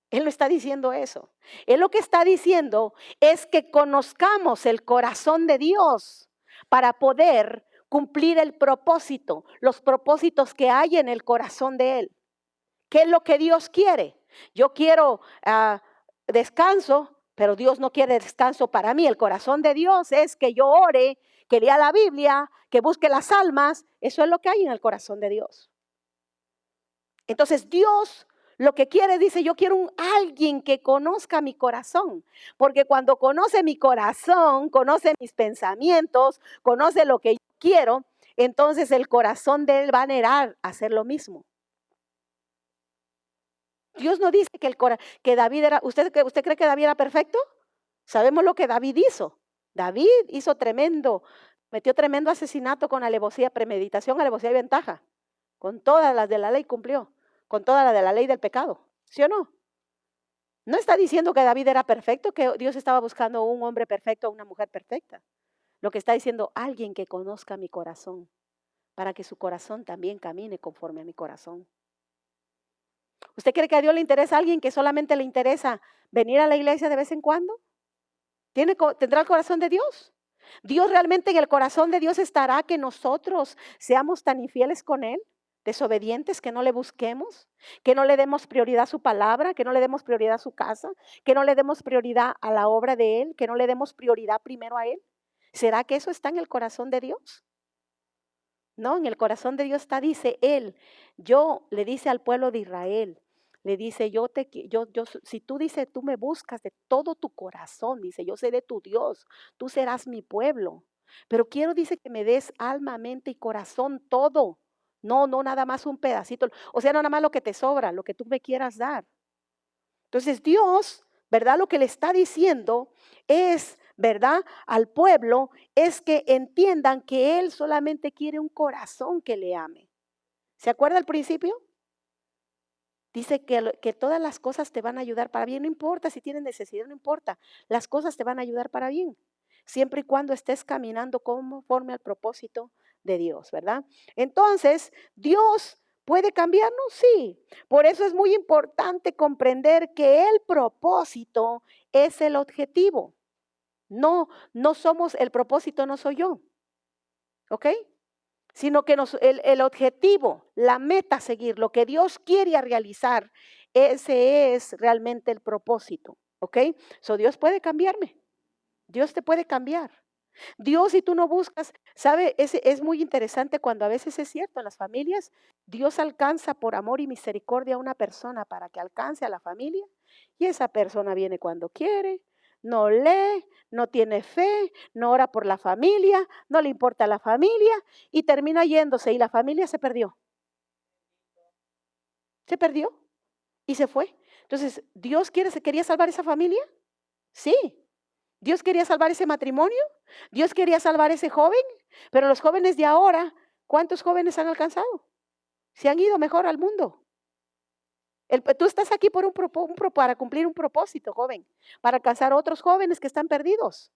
Él no está diciendo eso. Él lo que está diciendo es que conozcamos el corazón de Dios para poder cumplir el propósito, los propósitos que hay en el corazón de Él. ¿Qué es lo que Dios quiere? Yo quiero descanso, pero Dios no quiere descanso para mí. El corazón de Dios es que yo ore, que lea la Biblia, que busque las almas. Eso es lo que hay en el corazón de Dios. Entonces Dios lo que quiere, dice, yo quiero alguien que conozca mi corazón. Porque cuando conoce mi corazón, conoce mis pensamientos, conoce lo que yo quiero, entonces el corazón de Él va a anhelar hacer lo mismo. Dios no dice que David era, ¿usted cree que David era perfecto? Sabemos lo que David hizo. David hizo metió tremendo asesinato con alevosía, premeditación, alevosía y ventaja. Con todas las de la ley cumplió, con todas las de la ley del pecado. ¿Sí o no? No está diciendo que David era perfecto, que Dios estaba buscando un hombre perfecto o una mujer perfecta. Lo que está diciendo, alguien que conozca mi corazón, para que su corazón también camine conforme a mi corazón. ¿Usted cree que a Dios le interesa a alguien que solamente le interesa venir a la iglesia de vez en cuando? ¿Tendrá el corazón de Dios? Dios realmente en el corazón de Dios estará que nosotros seamos tan infieles con Él, desobedientes, que no le busquemos, que no le demos prioridad a su palabra, que no le demos prioridad a su casa, que no le demos prioridad a la obra de Él, que no le demos prioridad primero a Él. ¿Será que eso está en el corazón de Dios? No, en el corazón de Dios está, dice Él, le dice al pueblo de Israel, le dice, si tú dices, tú me buscas de todo tu corazón, dice, yo seré tu Dios, tú serás mi pueblo. Pero quiero, dice, que me des alma, mente y corazón todo. No nada más un pedacito. O sea, no nada más lo que te sobra, lo que tú me quieras dar. Entonces Dios, ¿verdad? Lo que le está diciendo es, ¿verdad? Al pueblo es que entiendan que Él solamente quiere un corazón que le ame. ¿Se acuerda al principio? Dice que todas las cosas te van a ayudar para bien. No importa si tienes necesidad, no importa. Las cosas te van a ayudar para bien. Siempre y cuando estés caminando conforme al propósito de Dios, ¿verdad? Entonces, Dios puede cambiarnos, sí. Por eso es muy importante comprender que el propósito es el objetivo. No somos, el propósito no soy yo. ¿Ok? Sino que el objetivo, la meta a seguir, lo que Dios quiere realizar, ese es realmente el propósito, ¿ok? Dios puede cambiarme, Dios te puede cambiar. Dios, si tú no buscas, ¿sabe? Es muy interesante cuando a veces es cierto, en las familias, Dios alcanza por amor y misericordia a una persona para que alcance a la familia y esa persona viene cuando quiere, no lee, no tiene fe, no ora por la familia, no le importa la familia y termina yéndose y la familia se perdió. Se perdió y se fue. Entonces, ¿Dios quería salvar esa familia? Sí. ¿Dios quería salvar ese matrimonio? ¿Dios quería salvar ese joven? Pero los jóvenes de ahora, ¿cuántos jóvenes han alcanzado? Se han ido mejor al mundo. Tú estás aquí para cumplir un propósito, joven, para alcanzar otros jóvenes que están perdidos.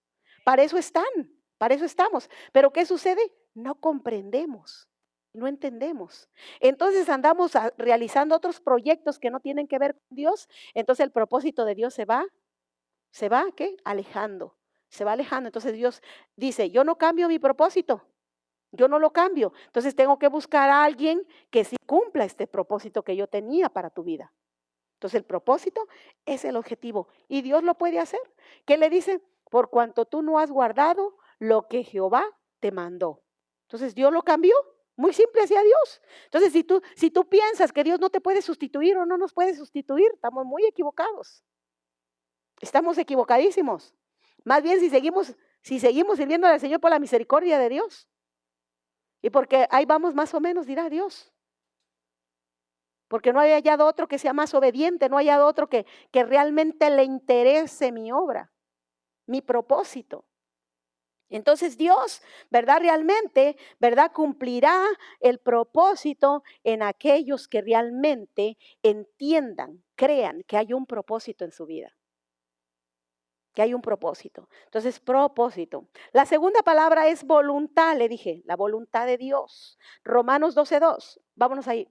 Para eso estamos. Pero ¿qué sucede? No comprendemos, no entendemos. Entonces andamos realizando otros proyectos que no tienen que ver con Dios. Entonces el propósito de Dios se va, ¿qué? Alejando. Se va alejando. Entonces Dios dice, yo no cambio mi propósito. Yo no lo cambio. Entonces tengo que buscar a alguien que sí cumpla este propósito que yo tenía para tu vida. Entonces el propósito es el objetivo y Dios lo puede hacer. ¿Qué le dice? Por cuanto tú no has guardado lo que Jehová te mandó. Entonces Dios lo cambió. Muy simple hacia Dios. Entonces si tú piensas que Dios no te puede sustituir o no nos puede sustituir, estamos muy equivocados. Estamos equivocadísimos. Más bien si seguimos sirviendo al Señor por la misericordia de Dios. Y porque ahí vamos más o menos, dirá Dios. porque no he hallado otro que sea más obediente, no he hallado otro que realmente le interese mi obra, mi propósito. Entonces Dios, ¿verdad? Realmente, ¿verdad? Cumplirá el propósito en aquellos que realmente entiendan, crean que hay un propósito en su vida, que hay un propósito. Entonces, propósito. La segunda palabra es voluntad, le dije, la voluntad de Dios. Romanos 12:2. Vámonos ahí.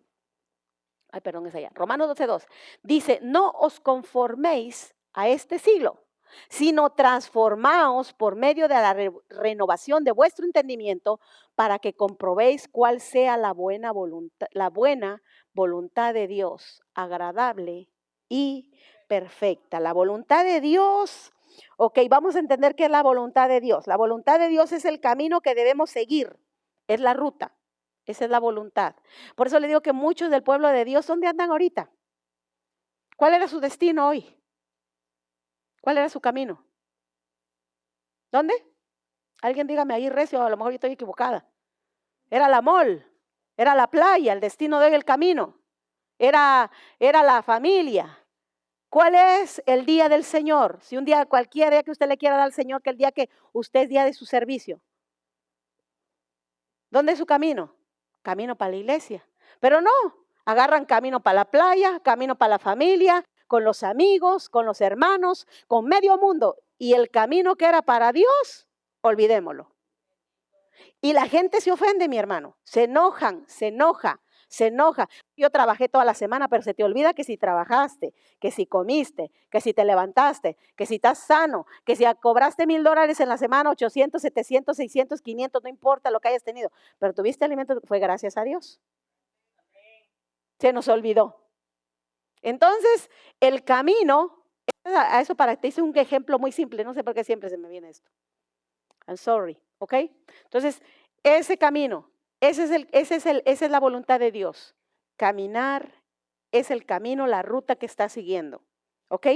Ay, perdón, es allá. Romanos 12:2. Dice, no os conforméis a este siglo, sino transformaos por medio de la renovación de vuestro entendimiento para que comprobéis cuál sea la buena voluntad de Dios, agradable y perfecta. La voluntad de Dios, ok, vamos a entender qué es la voluntad de Dios. La voluntad de Dios es el camino que debemos seguir, es la ruta. Esa es la voluntad. Por eso le digo que muchos del pueblo de Dios, ¿dónde andan ahorita? ¿Cuál era su destino hoy? ¿Cuál era su camino? ¿Dónde? Alguien dígame ahí recio, a lo mejor yo estoy equivocada. Era la mall, era la playa, el destino de hoy, el camino. Era la familia. ¿Cuál es el día del Señor? Si un día, cualquier día que usted le quiera dar al Señor, que el día que usted es día de su servicio. ¿Dónde es su camino? Camino para la iglesia. Pero no, agarran camino para la playa, camino para la familia, con los amigos, con los hermanos, con medio mundo. Y el camino que era para Dios, olvidémoslo. Y la gente se ofende, mi hermano. Se enojan, se enoja, se enoja. Yo trabajé toda la semana, pero se te olvida que si trabajaste, que si comiste, que si te levantaste, que si estás sano, que si cobraste $1,000 en la semana, 800, 700, 600, 500, no importa lo que hayas tenido, pero tuviste alimento, fue gracias a Dios. Se nos olvidó. Entonces, el camino, a eso para te hice un ejemplo muy simple, no sé por qué siempre se me viene esto. I'm sorry, ¿ok? Entonces, ese camino, esa es la voluntad de Dios. Caminar es el camino, la ruta que está siguiendo, ¿ok?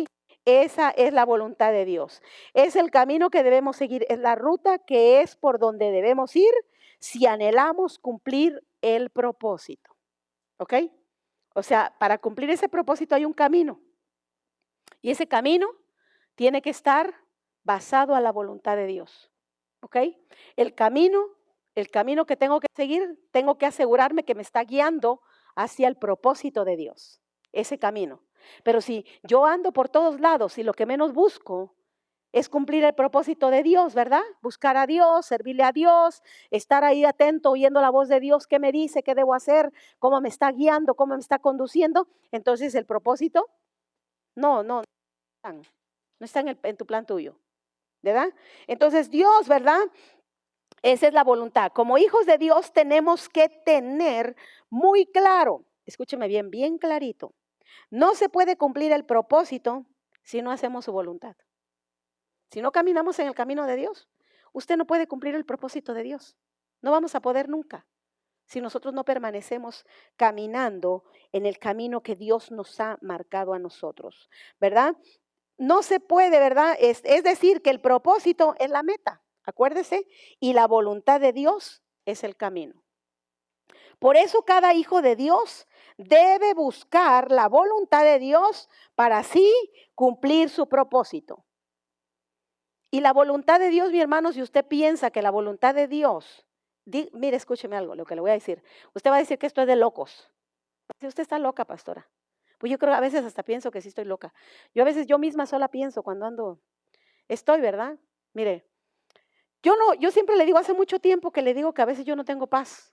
Esa es la voluntad de Dios. Es el camino que debemos seguir, es la ruta que es por donde debemos ir si anhelamos cumplir el propósito, ¿ok? O sea, para cumplir ese propósito hay un camino. Y ese camino tiene que estar basado a la voluntad de Dios. ¿Ok? El camino que tengo que seguir, tengo que asegurarme que me está guiando hacia el propósito de Dios. Ese camino. Pero si yo ando por todos lados y lo que menos busco es cumplir el propósito de Dios, ¿verdad? Buscar a Dios, servirle a Dios, estar ahí atento, oyendo la voz de Dios, qué me dice, qué debo hacer, cómo me está guiando, cómo me está conduciendo. Entonces el propósito, no está en tu plan tuyo, ¿verdad? Entonces Dios, ¿verdad? Esa es la voluntad. Como hijos de Dios tenemos que tener muy claro, escúcheme bien, bien clarito. No se puede cumplir el propósito si no hacemos su voluntad. Si no caminamos en el camino de Dios, usted no puede cumplir el propósito de Dios. No vamos a poder nunca si nosotros no permanecemos caminando en el camino que Dios nos ha marcado a nosotros, ¿verdad? No se puede, ¿verdad? Es decir, que el propósito es la meta, acuérdese, y la voluntad de Dios es el camino. Por eso cada hijo de Dios debe buscar la voluntad de Dios para así cumplir su propósito. Y la voluntad de Dios, mi hermano, si usted piensa que la voluntad de Dios, mire, escúcheme algo, lo que le voy a decir. Usted va a decir que esto es de locos. Si usted está loca, pastora. Pues yo creo, a veces hasta pienso que sí estoy loca. Yo a veces yo misma sola pienso cuando estoy, ¿verdad? Mire, yo siempre le digo, hace mucho tiempo que le digo que a veces yo no tengo paz,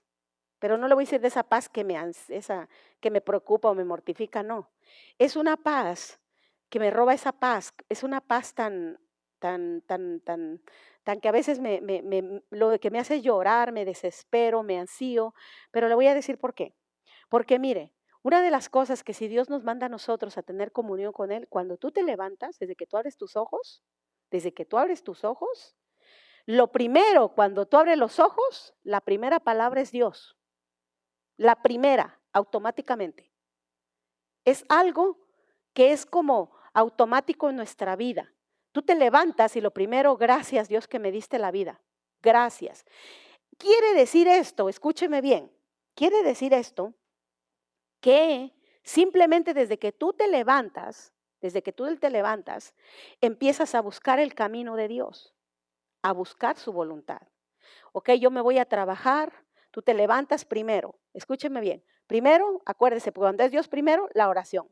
pero no le voy a decir de esa paz que me preocupa o me mortifica, no. Es una paz que me roba esa paz, es una paz tan que a veces lo que me hace llorar, me desespero, me ansío, pero le voy a decir por qué. Porque mire, una de las cosas que si Dios nos manda a nosotros a tener comunión con Él, cuando tú te levantas, desde que tú abres tus ojos, lo primero, cuando tú abres los ojos, la primera palabra es Dios. La primera, automáticamente. Es algo que es como automático en nuestra vida. Tú te levantas y lo primero, gracias Dios que me diste la vida. Gracias. Quiere decir esto, escúcheme bien, quiere decir esto que Simplemente desde que tú te levantas, empiezas a buscar el camino de Dios, a buscar su voluntad. Ok, yo me voy a trabajar, tú te levantas primero, escúcheme bien, primero, acuérdese, porque cuando es Dios primero, la oración.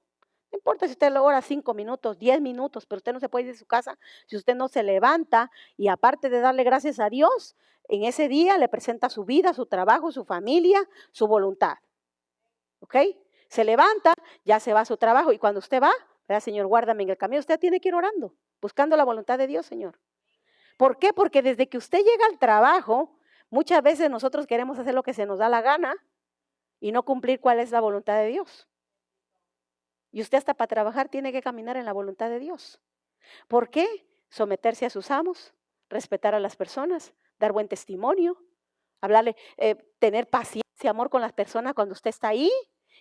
No importa si usted lo ora 5 minutos, 10 minutos, pero usted no se puede ir de su casa si usted no se levanta y aparte de darle gracias a Dios, en ese día le presenta su vida, su trabajo, su familia, su voluntad. ¿Ok? Se levanta, ya se va a su trabajo y cuando usted va, ¿verdad, Señor? Guárdame en el camino. Usted tiene que ir orando, buscando la voluntad de Dios, Señor. ¿Por qué? Porque desde que usted llega al trabajo, muchas veces nosotros queremos hacer lo que se nos da la gana y no cumplir cuál es la voluntad de Dios. Y usted hasta para trabajar tiene que caminar en la voluntad de Dios. ¿Por qué? Someterse a sus amos, respetar a las personas, dar buen testimonio, hablarle, tener paciencia, amor con las personas cuando usted está ahí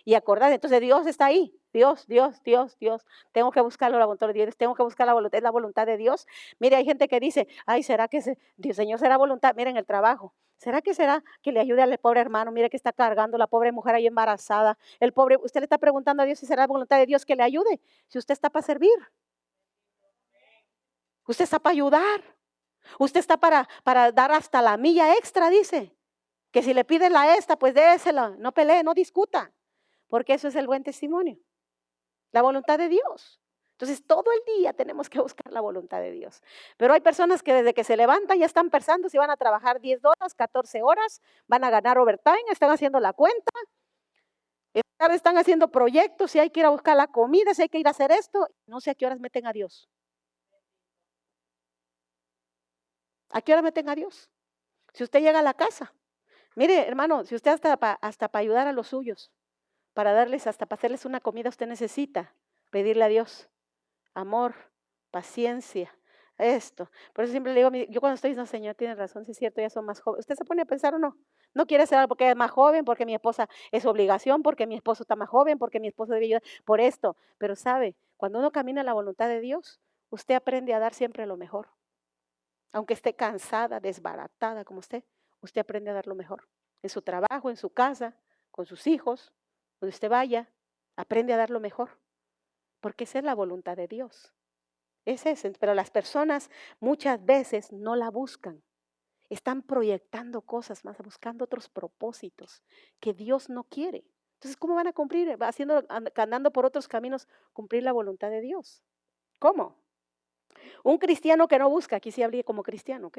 y acordar. Entonces Dios está ahí. Dios, Dios, Dios, Dios. Tengo que buscarlo, la voluntad de Dios. Tengo que buscar la voluntad, es la voluntad de Dios. Mire, hay gente que dice, ay, ¿será que Dios, Señor, será voluntad? Miren el trabajo. ¿Será que le ayude al pobre hermano? Mire que está cargando la pobre mujer ahí embarazada. El pobre, usted le está preguntando a Dios si será voluntad de Dios que le ayude. Si usted está para servir, usted está para ayudar. Usted está para dar hasta la milla extra, dice. Que si le piden la esta, pues désela. No pelee, no discuta. Porque eso es el buen testimonio. La voluntad de Dios. Entonces, todo el día tenemos que buscar la voluntad de Dios. Pero hay personas que desde que se levantan ya están pensando si van a trabajar 10 horas, 14 horas, van a ganar overtime, están haciendo la cuenta, están haciendo proyectos, si hay que ir a buscar la comida, si hay que ir a hacer esto. No sé a qué horas meten a Dios. ¿A qué hora meten a Dios? Si usted llega a la casa. Mire, hermano, si usted hasta para ayudar a los suyos, para darles, hasta para hacerles una comida, usted necesita pedirle a Dios amor, paciencia, esto. Por eso siempre le digo, yo cuando estoy diciendo, Señor, tiene razón, si es cierto, ya son más jóvenes. ¿Usted se pone a pensar o no? No quiere hacer algo porque es más joven, porque mi esposa es su obligación, porque mi esposo está más joven, porque mi esposo debe ayudar, por esto. Pero sabe, cuando uno camina en la voluntad de Dios, usted aprende a dar siempre lo mejor. Aunque esté cansada, desbaratada como usted aprende a dar lo mejor. En su trabajo, en su casa, con sus hijos, donde usted vaya, aprende a dar lo mejor. Porque esa es la voluntad de Dios. Pero las personas muchas veces no la buscan. Están proyectando cosas más, buscando otros propósitos que Dios no quiere. Entonces, ¿cómo van a cumplir? Andando por otros caminos, cumplir la voluntad de Dios. ¿Cómo? Un cristiano que no busca, aquí sí hablé como cristiano, ¿ok?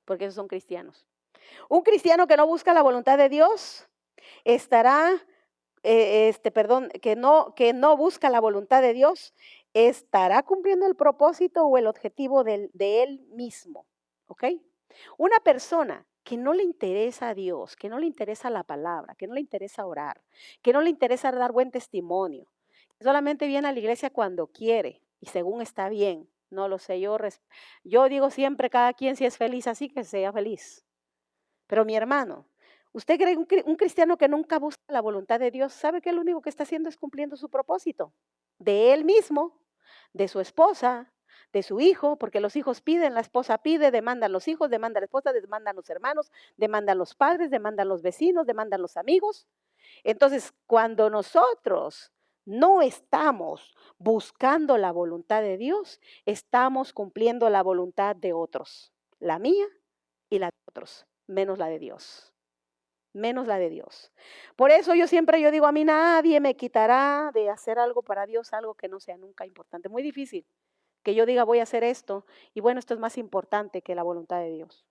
Porque esos son cristianos. Un cristiano que no busca la voluntad de Dios estará, que no busca la voluntad de Dios, estará cumpliendo el propósito o el objetivo de él mismo, ¿ok? Una persona que no le interesa a Dios, que no le interesa la palabra, que no le interesa orar, que no le interesa dar buen testimonio, solamente viene a la iglesia cuando quiere y según está bien. No lo sé, yo digo siempre, cada quien si es feliz así, que sea feliz. Pero mi hermano, ¿usted cree un cristiano que nunca busca la voluntad de Dios? ¿Sabe que lo único que está haciendo es cumpliendo su propósito? De él mismo, de su esposa, de su hijo, porque los hijos piden, la esposa pide, demandan los hijos, demanda la esposa, demandan los hermanos, demandan los padres, demandan los vecinos, demandan los amigos. Entonces, cuando nosotros no estamos buscando la voluntad de Dios, estamos cumpliendo la voluntad de otros, la mía y la de otros, menos la de Dios. Menos la de Dios. Por eso yo digo, a mí nadie me quitará de hacer algo para Dios, algo que no sea nunca importante. Muy difícil que yo diga voy a hacer esto y bueno, esto es más importante que la voluntad de Dios.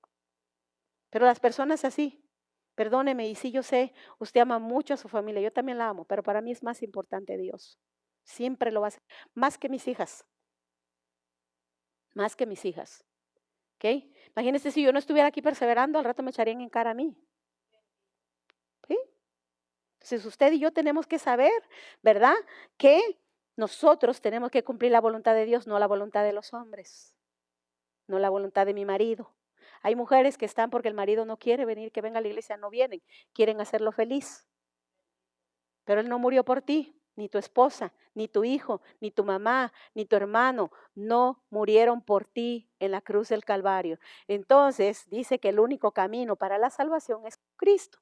Pero las personas así, perdóneme, y sí yo sé, usted ama mucho a su familia, yo también la amo, pero para mí es más importante Dios. Siempre lo va a ser, más que mis hijas, más que mis hijas. ¿Ok? Imagínense si yo no estuviera aquí perseverando, al rato me echarían en cara a mí. ¿Sí? Entonces usted y yo tenemos que saber, ¿verdad? Que nosotros tenemos que cumplir la voluntad de Dios, no la voluntad de los hombres, no la voluntad de mi marido. Hay mujeres que están porque el marido no quiere venir, que venga a la iglesia, no vienen, quieren hacerlo feliz. Pero él no murió por ti, ni tu esposa, ni tu hijo, ni tu mamá, ni tu hermano, no murieron por ti en la cruz del Calvario. Entonces dice que el único camino para la salvación es Cristo.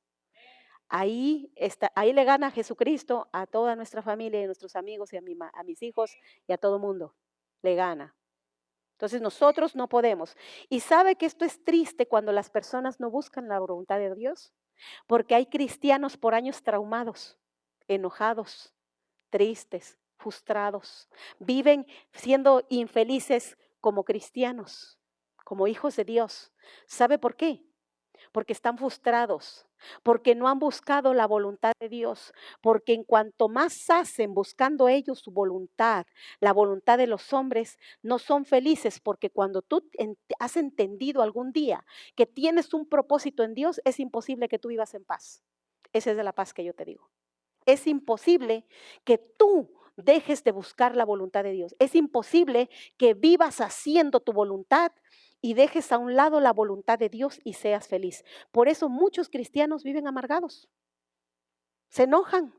ahí está, ahí le gana Jesucristo a toda nuestra familia y a nuestros amigos y a mis hijos y a todo mundo. Le gana. Entonces nosotros no podemos. Y sabe que esto es triste cuando las personas no buscan la voluntad de Dios, porque hay cristianos por años traumados, enojados, tristes, frustrados, viven siendo infelices como cristianos, como hijos de Dios. ¿Sabe por qué? Porque están frustrados, porque no han buscado la voluntad de Dios, porque en cuanto más hacen buscando ellos su voluntad, la voluntad de los hombres, no son felices, porque cuando tú has entendido algún día que tienes un propósito en Dios, es imposible que tú vivas en paz. Esa es de la paz que yo te digo. Es imposible que tú dejes de buscar la voluntad de Dios. Es imposible que vivas haciendo tu voluntad y dejes a un lado la voluntad de Dios y seas feliz. Por eso muchos cristianos viven amargados, se enojan,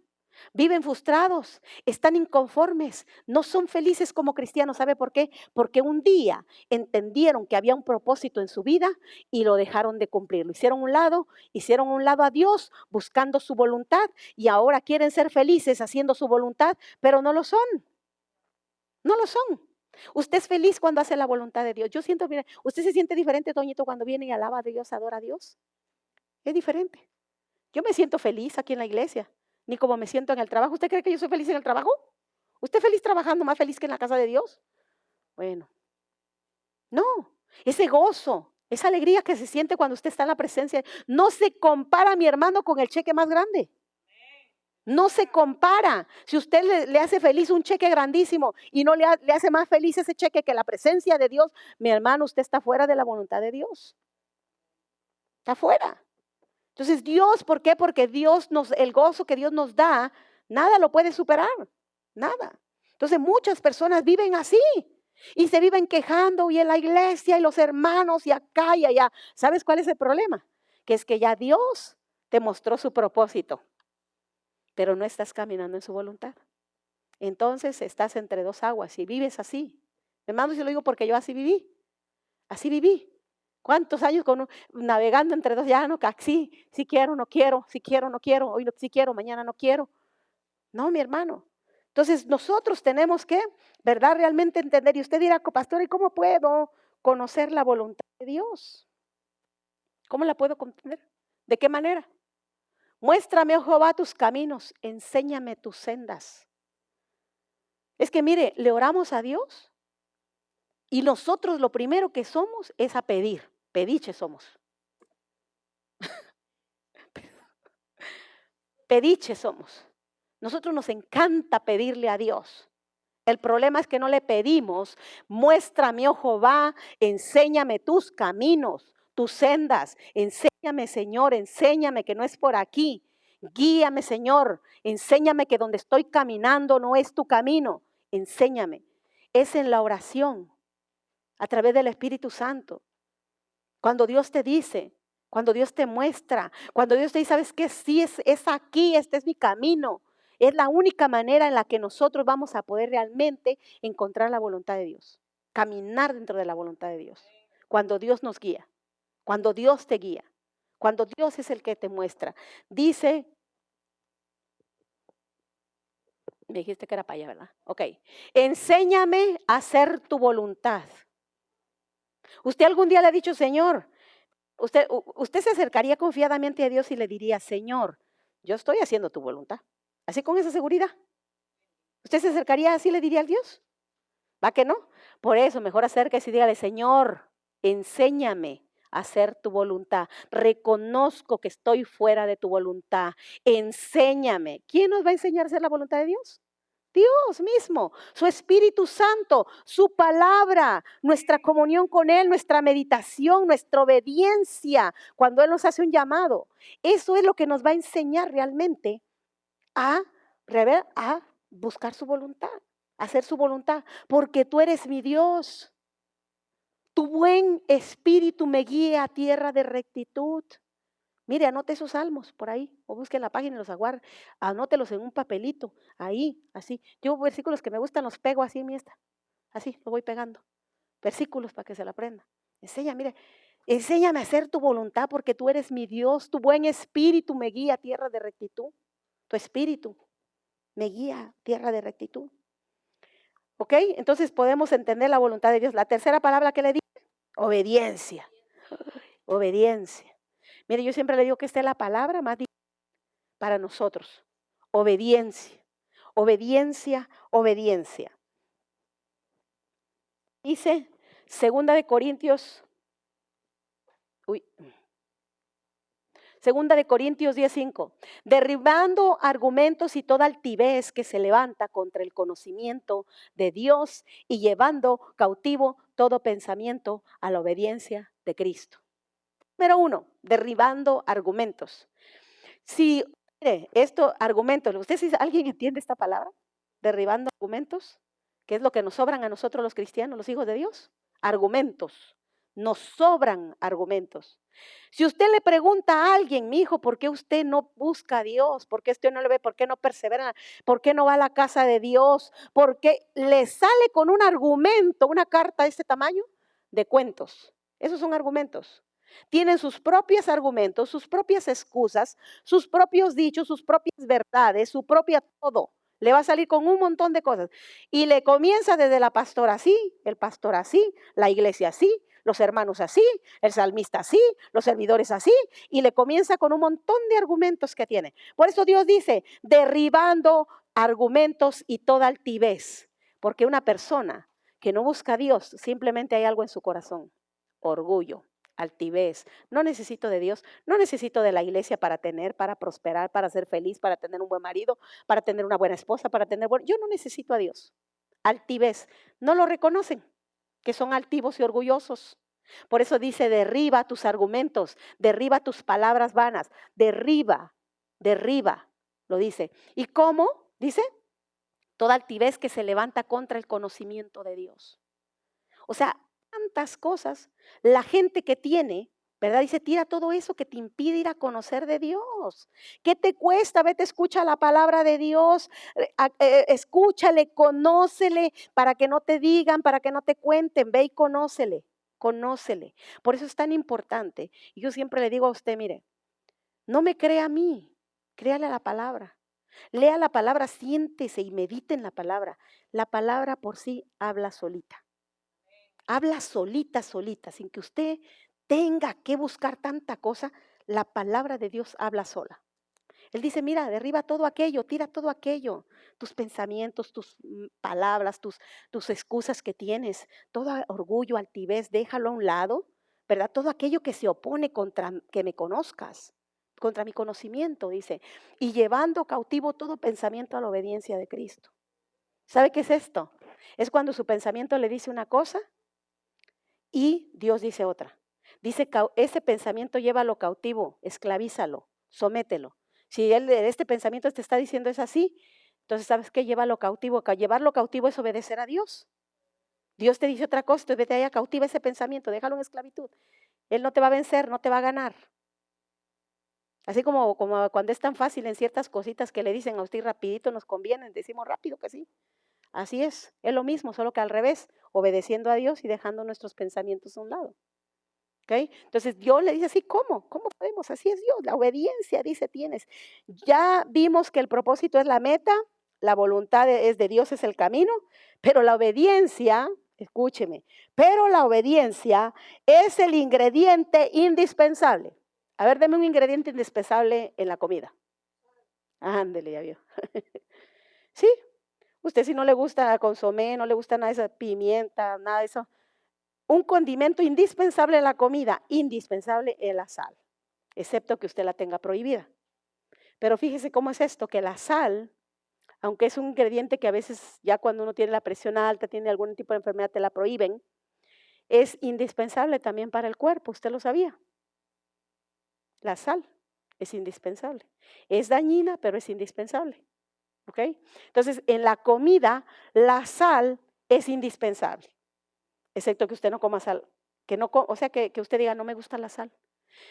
viven frustrados, están inconformes, no son felices como cristianos. ¿Sabe por qué? Porque un día entendieron que había un propósito en su vida y lo dejaron de cumplir. Lo hicieron a un lado a Dios buscando su voluntad y ahora quieren ser felices haciendo su voluntad, pero no lo son, no lo son. Usted es feliz cuando hace la voluntad de Dios. Yo siento, mira, usted se siente diferente, Toñito, cuando viene y alaba a Dios, adora a Dios. Es diferente. Yo me siento feliz aquí en la iglesia, ni como me siento en el trabajo. ¿Usted cree que yo soy feliz en el trabajo? ¿Usted es feliz trabajando, más feliz que en la casa de Dios? Bueno, no. Ese gozo, esa alegría que se siente cuando usted está en la presencia, no se compara, mi hermano, con el cheque más grande. No se compara. Si usted le hace feliz un cheque grandísimo y no le hace más feliz ese cheque que la presencia de Dios, mi hermano, usted está fuera de la voluntad de Dios. Está fuera. Entonces Dios, ¿por qué? Porque el gozo que Dios nos da, nada lo puede superar, nada. Entonces muchas personas viven así y se viven quejando y en la iglesia y los hermanos y acá y allá. ¿Sabes cuál es el problema? Que es que ya Dios te mostró su propósito, pero no estás caminando en su voluntad. Entonces estás entre dos aguas y vives así. Hermano, yo lo digo porque yo así viví, así viví. ¿Cuántos años navegando entre dos? Ya no, sí quiero, no quiero, sí quiero, no quiero, hoy no, sí quiero, mañana no quiero. No, mi hermano. Entonces nosotros tenemos que, ¿verdad? Realmente entender. Y usted dirá, pastor, ¿y cómo puedo conocer la voluntad de Dios? ¿Cómo la puedo comprender? ¿De qué manera? Muéstrame, oh Jehová, tus caminos, enséñame tus sendas. Es que mire, le oramos a Dios y nosotros lo primero que somos es a pedir. Pediches somos. Pediches somos. Nosotros nos encanta pedirle a Dios. El problema es que no le pedimos, muéstrame, oh Jehová, enséñame tus caminos, tus sendas. Enséñame, Señor, enséñame que no es por aquí. Guíame, Señor, enséñame que donde estoy caminando no es tu camino. Enséñame. Es en la oración, a través del Espíritu Santo. Cuando Dios te dice, cuando Dios te muestra, cuando Dios te dice, ¿sabes qué? Sí, es aquí, este es mi camino. Es la única manera en la que nosotros vamos a poder realmente encontrar la voluntad de Dios. Caminar dentro de la voluntad de Dios. Cuando Dios nos guía, cuando Dios te guía, cuando Dios es el que te muestra. Dice, me dijiste que era para allá, ¿verdad? Ok. Enséñame a hacer tu voluntad. Usted algún día le ha dicho, Señor, usted se acercaría confiadamente a Dios y le diría, Señor, yo estoy haciendo tu voluntad. Así con esa seguridad. ¿Usted se acercaría así y le diría a Dios? ¿Va que no? Por eso mejor acérquese y dígale, Señor, enséñame a hacer tu voluntad. Reconozco que estoy fuera de tu voluntad. Enséñame. ¿Quién nos va a enseñar a hacer la voluntad de Dios? Dios mismo, su Espíritu Santo, su palabra, nuestra comunión con Él, nuestra meditación, nuestra obediencia, cuando Él nos hace un llamado. Eso es lo que nos va a enseñar realmente a, a buscar su voluntad, a hacer su voluntad, porque tú eres mi Dios. Tu buen espíritu me guía a tierra de rectitud. Mire, anote esos salmos por ahí, o busque en la página y los aguarde, anótelos en un papelito, ahí, así. Yo versículos que me gustan los pego así, así, lo voy pegando. Versículos para que se la aprenda. Enseña, mire, Enséñame a hacer tu voluntad porque tú eres mi Dios. Tu buen espíritu me guía a tierra de rectitud. Tu espíritu me guía a tierra de rectitud. ¿Ok? Entonces podemos entender la voluntad de Dios. La tercera palabra que le di, obediencia. Obediencia. Mire, yo siempre le digo que esta es la palabra más difícil para nosotros. Obediencia. Obediencia, obediencia. Dice Segunda de Corintios 10:5, derribando argumentos y toda altivez que se levanta contra el conocimiento de Dios y llevando cautivo todo pensamiento a la obediencia de Cristo. Número 1, derribando argumentos. Si, mire, argumentos, si alguien entiende esta palabra? Derribando argumentos, ¿qué es lo que nos sobran a nosotros los cristianos, los hijos de Dios? Argumentos, nos sobran argumentos. Si usted le pregunta a alguien, mi hijo, ¿por qué usted no busca a Dios? ¿Por qué usted no le ve? ¿Por qué no persevera? ¿Por qué no va a la casa de Dios? ¿Por qué le sale con un argumento, una carta de este tamaño? De cuentos. Esos son argumentos. Tienen sus propios argumentos, sus propias excusas, sus propios dichos, sus propias verdades, su propia todo. Le va a salir con un montón de cosas. Y le comienza desde la pastora así, el pastor así, la iglesia así, los hermanos así, el salmista así, los servidores así, y le comienza con un montón de argumentos que tiene. Por eso Dios dice, derribando argumentos y toda altivez, porque una persona que no busca a Dios, simplemente hay algo en su corazón, orgullo, altivez. No necesito de Dios, no necesito de la iglesia para prosperar, para ser feliz, para tener un buen marido, para tener una buena esposa, yo no necesito a Dios. Altivez, no lo reconocen, que son altivos y orgullosos. Por eso dice, derriba tus argumentos, derriba tus palabras vanas, derriba, lo dice. ¿Y cómo? Dice, toda altivez que se levanta contra el conocimiento de Dios. O sea, tantas cosas, la gente que tiene, ¿verdad? Dice, tira todo eso que te impide ir a conocer de Dios. ¿Qué te cuesta? Vete, escucha la palabra de Dios, escúchale, conócele, para que no te digan, para que no te cuenten, ve y conócele. Por eso es tan importante. Y yo siempre le digo a usted, mire, no me crea a mí, créale a la palabra. Lea la palabra, siéntese y medite en la palabra. La palabra por sí habla solita. Habla solita, sin que usted tenga que buscar tanta cosa. La palabra de Dios habla sola. Él dice, mira, derriba todo aquello, tira todo aquello, tus pensamientos, tus palabras, tus excusas que tienes, todo orgullo, altivez, déjalo a un lado, ¿verdad? Todo aquello que se opone contra que me conozcas, contra mi conocimiento, dice, y llevando cautivo todo pensamiento a la obediencia de Cristo. ¿Sabe qué es esto? Es cuando su pensamiento le dice una cosa y Dios dice otra. Dice, ese pensamiento llévalo cautivo, esclavízalo, somételo. Si este pensamiento te está diciendo es así, entonces ¿sabes qué? Llévalo cautivo. Llevarlo cautivo es obedecer a Dios. Dios te dice otra cosa, entonces vete allá, cautiva ese pensamiento, déjalo en esclavitud. Él no te va a vencer, no te va a ganar. Así como cuando es tan fácil en ciertas cositas que le dicen a usted rapidito nos conviene, decimos rápido que sí. Así es lo mismo, solo que al revés, obedeciendo a Dios y dejando nuestros pensamientos a un lado. ¿Okay? Entonces Dios le dice así, ¿cómo? ¿Cómo podemos? Así es Dios, la obediencia, dice, tienes. Ya vimos que el propósito es la meta, la voluntad es de Dios, es el camino, pero la obediencia, escúcheme, pero la obediencia es el ingrediente indispensable. A ver, deme un ingrediente indispensable en la comida. Ándele, ya vio. Sí, usted si no le gusta consomé, no le gusta nada de esa pimienta, nada de eso. Un condimento indispensable en la comida, indispensable es la sal, excepto que usted la tenga prohibida. Pero fíjese cómo es esto, que la sal, aunque es un ingrediente que a veces ya cuando uno tiene la presión alta, tiene algún tipo de enfermedad, te la prohíben, es indispensable también para el cuerpo, ¿usted lo sabía? La sal es indispensable. Es dañina, pero es indispensable. ¿Ok? Entonces, en la comida, la sal es indispensable. Excepto que usted no coma sal, que usted diga, no me gusta la sal.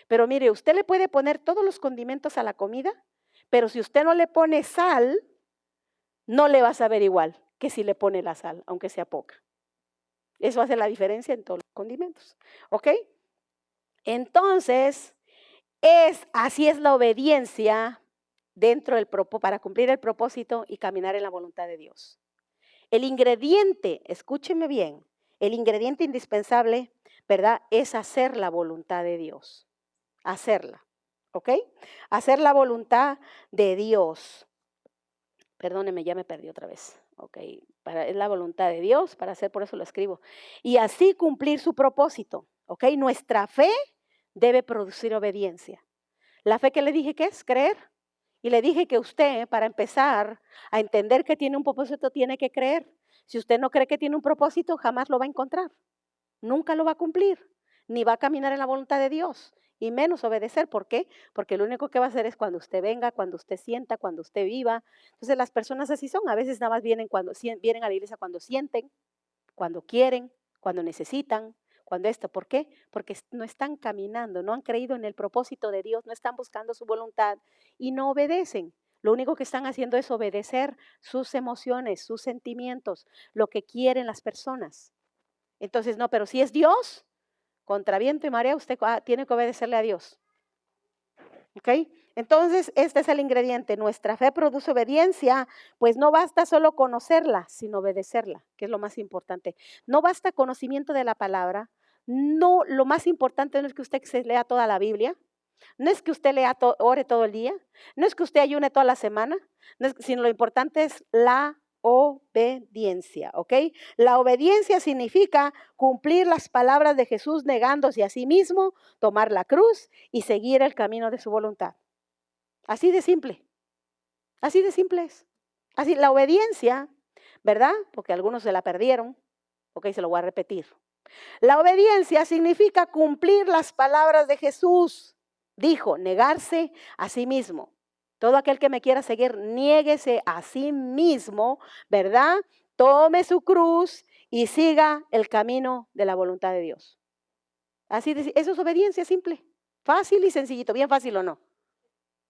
Pero mire, usted le puede poner todos los condimentos a la comida, pero si usted no le pone sal, no le va a saber igual que si le pone la sal, aunque sea poca. Eso hace la diferencia en todos los condimentos. ¿Ok? Entonces, así es la obediencia para cumplir el propósito y caminar en la voluntad de Dios. El ingrediente, escúcheme bien, el ingrediente indispensable, ¿verdad? Es hacer la voluntad de Dios. Hacerla, ¿ok? Hacer la voluntad de Dios. Perdóneme, ya me perdí otra vez. Ok, es la voluntad de Dios para hacer, por eso lo escribo. Y así cumplir su propósito, ¿ok? Nuestra fe debe producir obediencia. La fe que le dije que es creer. Y le dije que usted, para empezar a entender que tiene un propósito, tiene que creer. Si usted no cree que tiene un propósito, jamás lo va a encontrar. Nunca lo va a cumplir, ni va a caminar en la voluntad de Dios, y menos obedecer. ¿Por qué? Porque lo único que va a hacer es cuando usted venga, cuando usted sienta, cuando usted viva. Entonces las personas así son. A veces nada más vienen a la iglesia cuando sienten, cuando quieren, cuando necesitan, cuando esto. ¿Por qué? Porque no están caminando, no han creído en el propósito de Dios, no están buscando su voluntad y no obedecen. Lo único que están haciendo es obedecer sus emociones, sus sentimientos, lo que quieren las personas. Entonces, no, pero si es Dios, contra viento y marea, usted tiene que obedecerle a Dios. ¿Ok? Entonces, este es el ingrediente. Nuestra fe produce obediencia, pues no basta solo conocerla, sino obedecerla, que es lo más importante. No basta conocimiento de la palabra. No, lo más importante no es que usted se lea toda la Biblia, no es que usted ore todo el día, no es que usted ayune toda la semana, sino lo importante es la obediencia, ¿ok? La obediencia significa cumplir las palabras de Jesús negándose a sí mismo, tomar la cruz y seguir el camino de su voluntad. Así de simple, así de simple es. Así, la obediencia, ¿verdad? Porque algunos se la perdieron, ok, se lo voy a repetir. La obediencia significa cumplir las palabras de Jesús. Dijo, negarse a sí mismo. Todo aquel que me quiera seguir, niéguese a sí mismo, ¿verdad? Tome su cruz y siga el camino de la voluntad de Dios. Eso es obediencia simple, fácil y sencillito, bien fácil o no.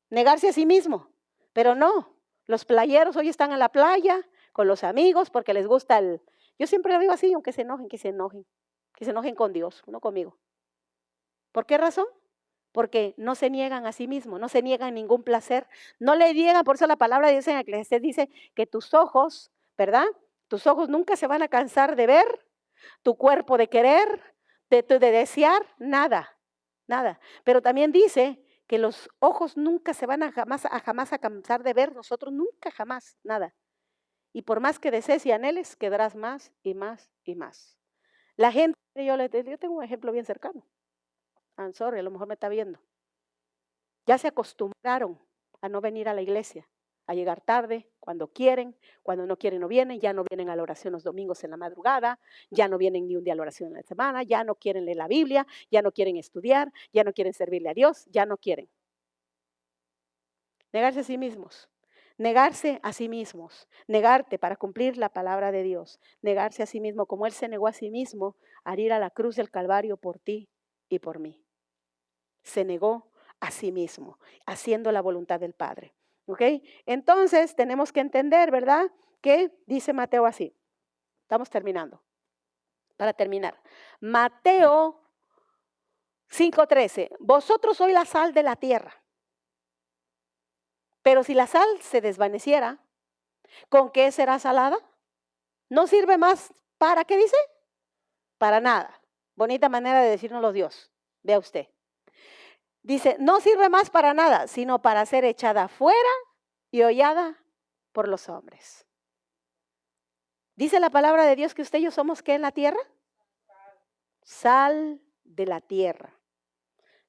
Negarse a sí mismo, pero no. Los playeros hoy están en la playa con los amigos porque les gusta Yo siempre lo digo así, aunque se enojen, que se enojen con Dios, no conmigo. ¿Por qué razón? Porque no se niegan a sí mismos, no se niegan ningún placer, no le niegan. Por eso la palabra de Dios en Eclesiastés dice que tus ojos, ¿verdad? Tus ojos nunca se van a cansar de ver, tu cuerpo de querer, de desear, nada, nada. Pero también dice que los ojos nunca se van jamás a cansar de ver, nosotros nunca, jamás, nada. Y por más que desees y anheles, quedarás más y más y más. La gente, yo tengo un ejemplo bien cercano. I'm sorry, a lo mejor me está viendo. Ya se acostumbraron a no venir a la iglesia, a llegar tarde, cuando no quieren no vienen, ya no vienen a la oración los domingos en la madrugada, ya no vienen ni un día a la oración en la semana, ya no quieren leer la Biblia, ya no quieren estudiar, ya no quieren servirle a Dios, ya no quieren. Negarse a sí mismos. Negarse a sí mismos, negarte para cumplir la palabra de Dios, negarse a sí mismo como Él se negó a sí mismo al ir a la cruz del Calvario por ti y por mí. Se negó a sí mismo, haciendo la voluntad del Padre. ¿Ok? Entonces tenemos que entender, ¿verdad? Que dice Mateo así. Estamos terminando. Para terminar. Mateo 5:13. Vosotros sois la sal de la tierra. Pero si la sal se desvaneciera, ¿con qué será salada? No sirve más para, ¿qué dice? Para nada. Bonita manera de decírnoslo Dios. Vea usted. Dice, no sirve más para nada, sino para ser echada fuera y hollada por los hombres. Dice la palabra de Dios que usted y yo somos, ¿qué en la tierra? Sal de la tierra.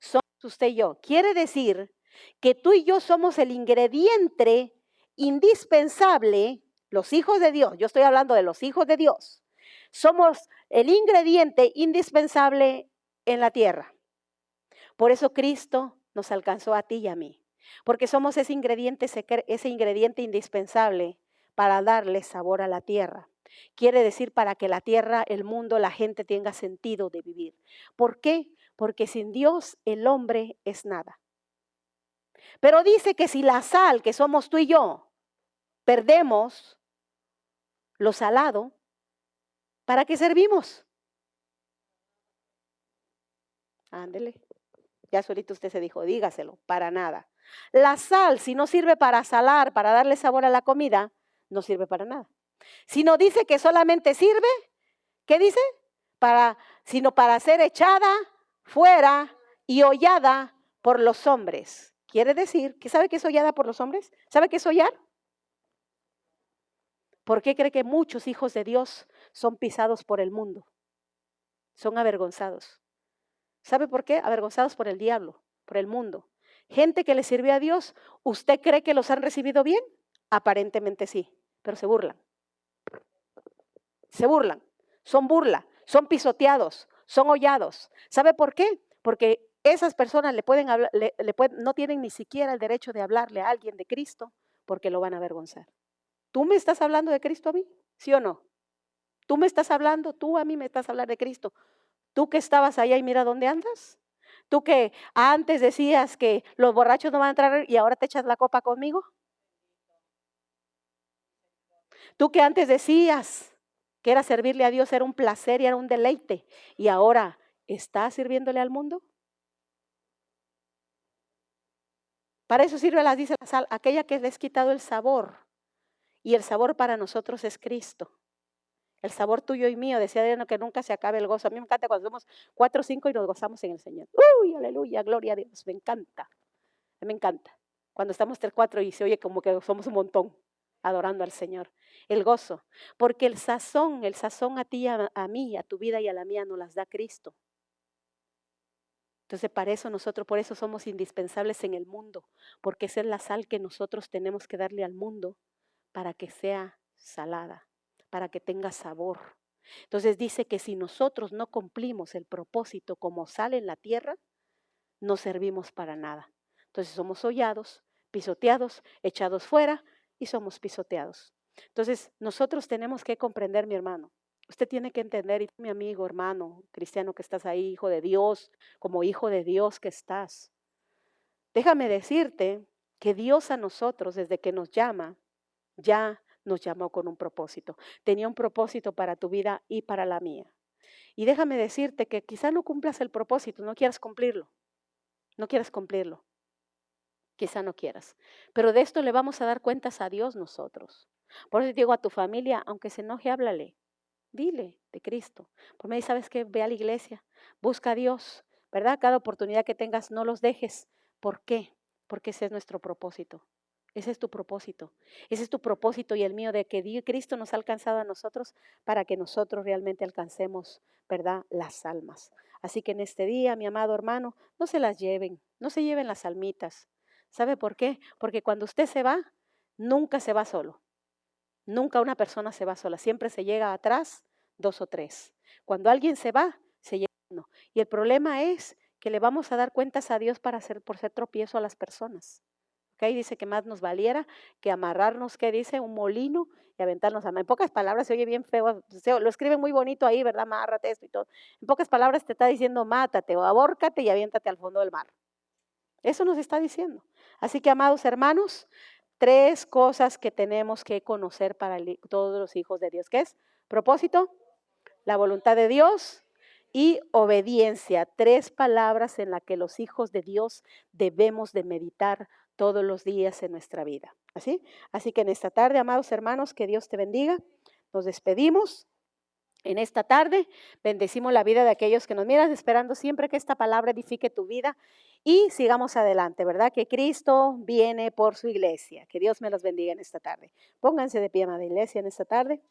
Somos usted y yo. Quiere decir que tú y yo somos el ingrediente indispensable, los hijos de Dios. Yo estoy hablando de los hijos de Dios. Somos el ingrediente indispensable en la tierra. Por eso Cristo nos alcanzó a ti y a mí. Porque somos ese ingrediente indispensable para darle sabor a la tierra. Quiere decir para que la tierra, el mundo, la gente tenga sentido de vivir. ¿Por qué? Porque sin Dios el hombre es nada. Pero dice que si la sal, que somos tú y yo, perdemos lo salado, ¿para qué servimos? Ándele. Ya solito usted se dijo, dígaselo, para nada. La sal, si no sirve para salar, para darle sabor a la comida, no sirve para nada. Si no dice que solamente sirve, ¿qué dice? Sino para ser echada fuera y hollada por los hombres. Quiere decir, que ¿sabe qué es hollada por los hombres? ¿Sabe qué es hollar? ¿Por qué cree que muchos hijos de Dios son pisados por el mundo? Son avergonzados. ¿Sabe por qué? Avergonzados por el diablo, por el mundo. Gente que le sirvió a Dios, ¿usted cree que los han recibido bien? Aparentemente sí, pero se burlan. Se burlan, son burla, son pisoteados, son hollados. ¿Sabe por qué? Porque esas personas le pueden hablar, no tienen ni siquiera el derecho de hablarle a alguien de Cristo porque lo van a avergonzar. ¿Tú me estás hablando de Cristo a mí? ¿Sí o no? ¿Tú me estás hablando? ¿Tú a mí me estás hablando de Cristo? ¿Tú que estabas allá y mira dónde andas? ¿Tú que antes decías que los borrachos no van a entrar y ahora te echas la copa conmigo? ¿Tú que antes decías que era servirle a Dios, era un placer y era un deleite, y ahora estás sirviéndole al mundo? Para eso sirve, las dice la sal, aquella que les ha quitado el sabor, y el sabor para nosotros es Cristo. El sabor tuyo y mío, decía Adriano, que nunca se acabe el gozo. A mí me encanta cuando somos 4 o 5 y nos gozamos en el Señor. ¡Uy, aleluya, gloria a Dios! Me encanta, me encanta. Cuando estamos 3, 4 y se oye como que somos un montón adorando al Señor. El gozo, porque el sazón a ti, a mí, a tu vida y a la mía nos las da Cristo. Entonces, para eso nosotros, por eso somos indispensables en el mundo, porque esa es la sal que nosotros tenemos que darle al mundo para que sea salada, para que tenga sabor. Entonces dice que si nosotros no cumplimos el propósito como sal en la tierra, no servimos para nada. Entonces somos hollados, pisoteados, echados fuera y somos pisoteados. Entonces nosotros tenemos que comprender, mi hermano. Usted tiene que entender, y mi amigo, hermano, cristiano que estás ahí, hijo de Dios, como hijo de Dios que estás. Déjame decirte que Dios a nosotros, desde que nos llama, ya nos llamó con un propósito. Tenía un propósito para tu vida y para la mía. Y déjame decirte que quizá no cumplas el propósito, no quieras cumplirlo. No quieras cumplirlo. Quizá no quieras. Pero de esto le vamos a dar cuentas a Dios nosotros. Por eso te digo a tu familia, aunque se enoje, háblale. Dile de Cristo. Por mí, ¿sabes qué? Ve a la iglesia, busca a Dios, ¿verdad? Cada oportunidad que tengas, no los dejes. ¿Por qué? Porque ese es nuestro propósito. Ese es tu propósito. Ese es tu propósito y el mío de que Cristo nos ha alcanzado a nosotros para que nosotros realmente alcancemos, ¿verdad? Las almas. Así que en este día, mi amado hermano, no se las lleven, no se lleven las almitas. ¿Sabe por qué? Porque cuando usted se va, nunca se va solo. Nunca una persona se va sola, siempre se llega atrás 2 o 3. Cuando alguien se va, se llega uno. Y el problema es que le vamos a dar cuentas a Dios por ser tropiezo a las personas. ¿Ok? Dice que más nos valiera que amarrarnos, ¿qué dice? Un molino y aventarnos a mar. En pocas palabras, se oye bien feo, lo escriben muy bonito ahí, ¿verdad? Amárrate esto y todo. En pocas palabras te está diciendo mátate o abórcate y aviéntate al fondo del mar. Eso nos está diciendo. Así que, amados hermanos, 3 cosas que tenemos que conocer para todos los hijos de Dios. ¿Qué es? Propósito, la voluntad de Dios y obediencia. 3 palabras en las que los hijos de Dios debemos de meditar todos los días en nuestra vida. ¿Así? Así que en esta tarde, amados hermanos, que Dios te bendiga. Nos despedimos. En esta tarde bendecimos la vida de aquellos que nos miran, esperando siempre que esta palabra edifique tu vida y sigamos adelante, ¿verdad? Que Cristo viene por su iglesia. Que Dios me los bendiga en esta tarde. Pónganse de pie, amada iglesia, en esta tarde.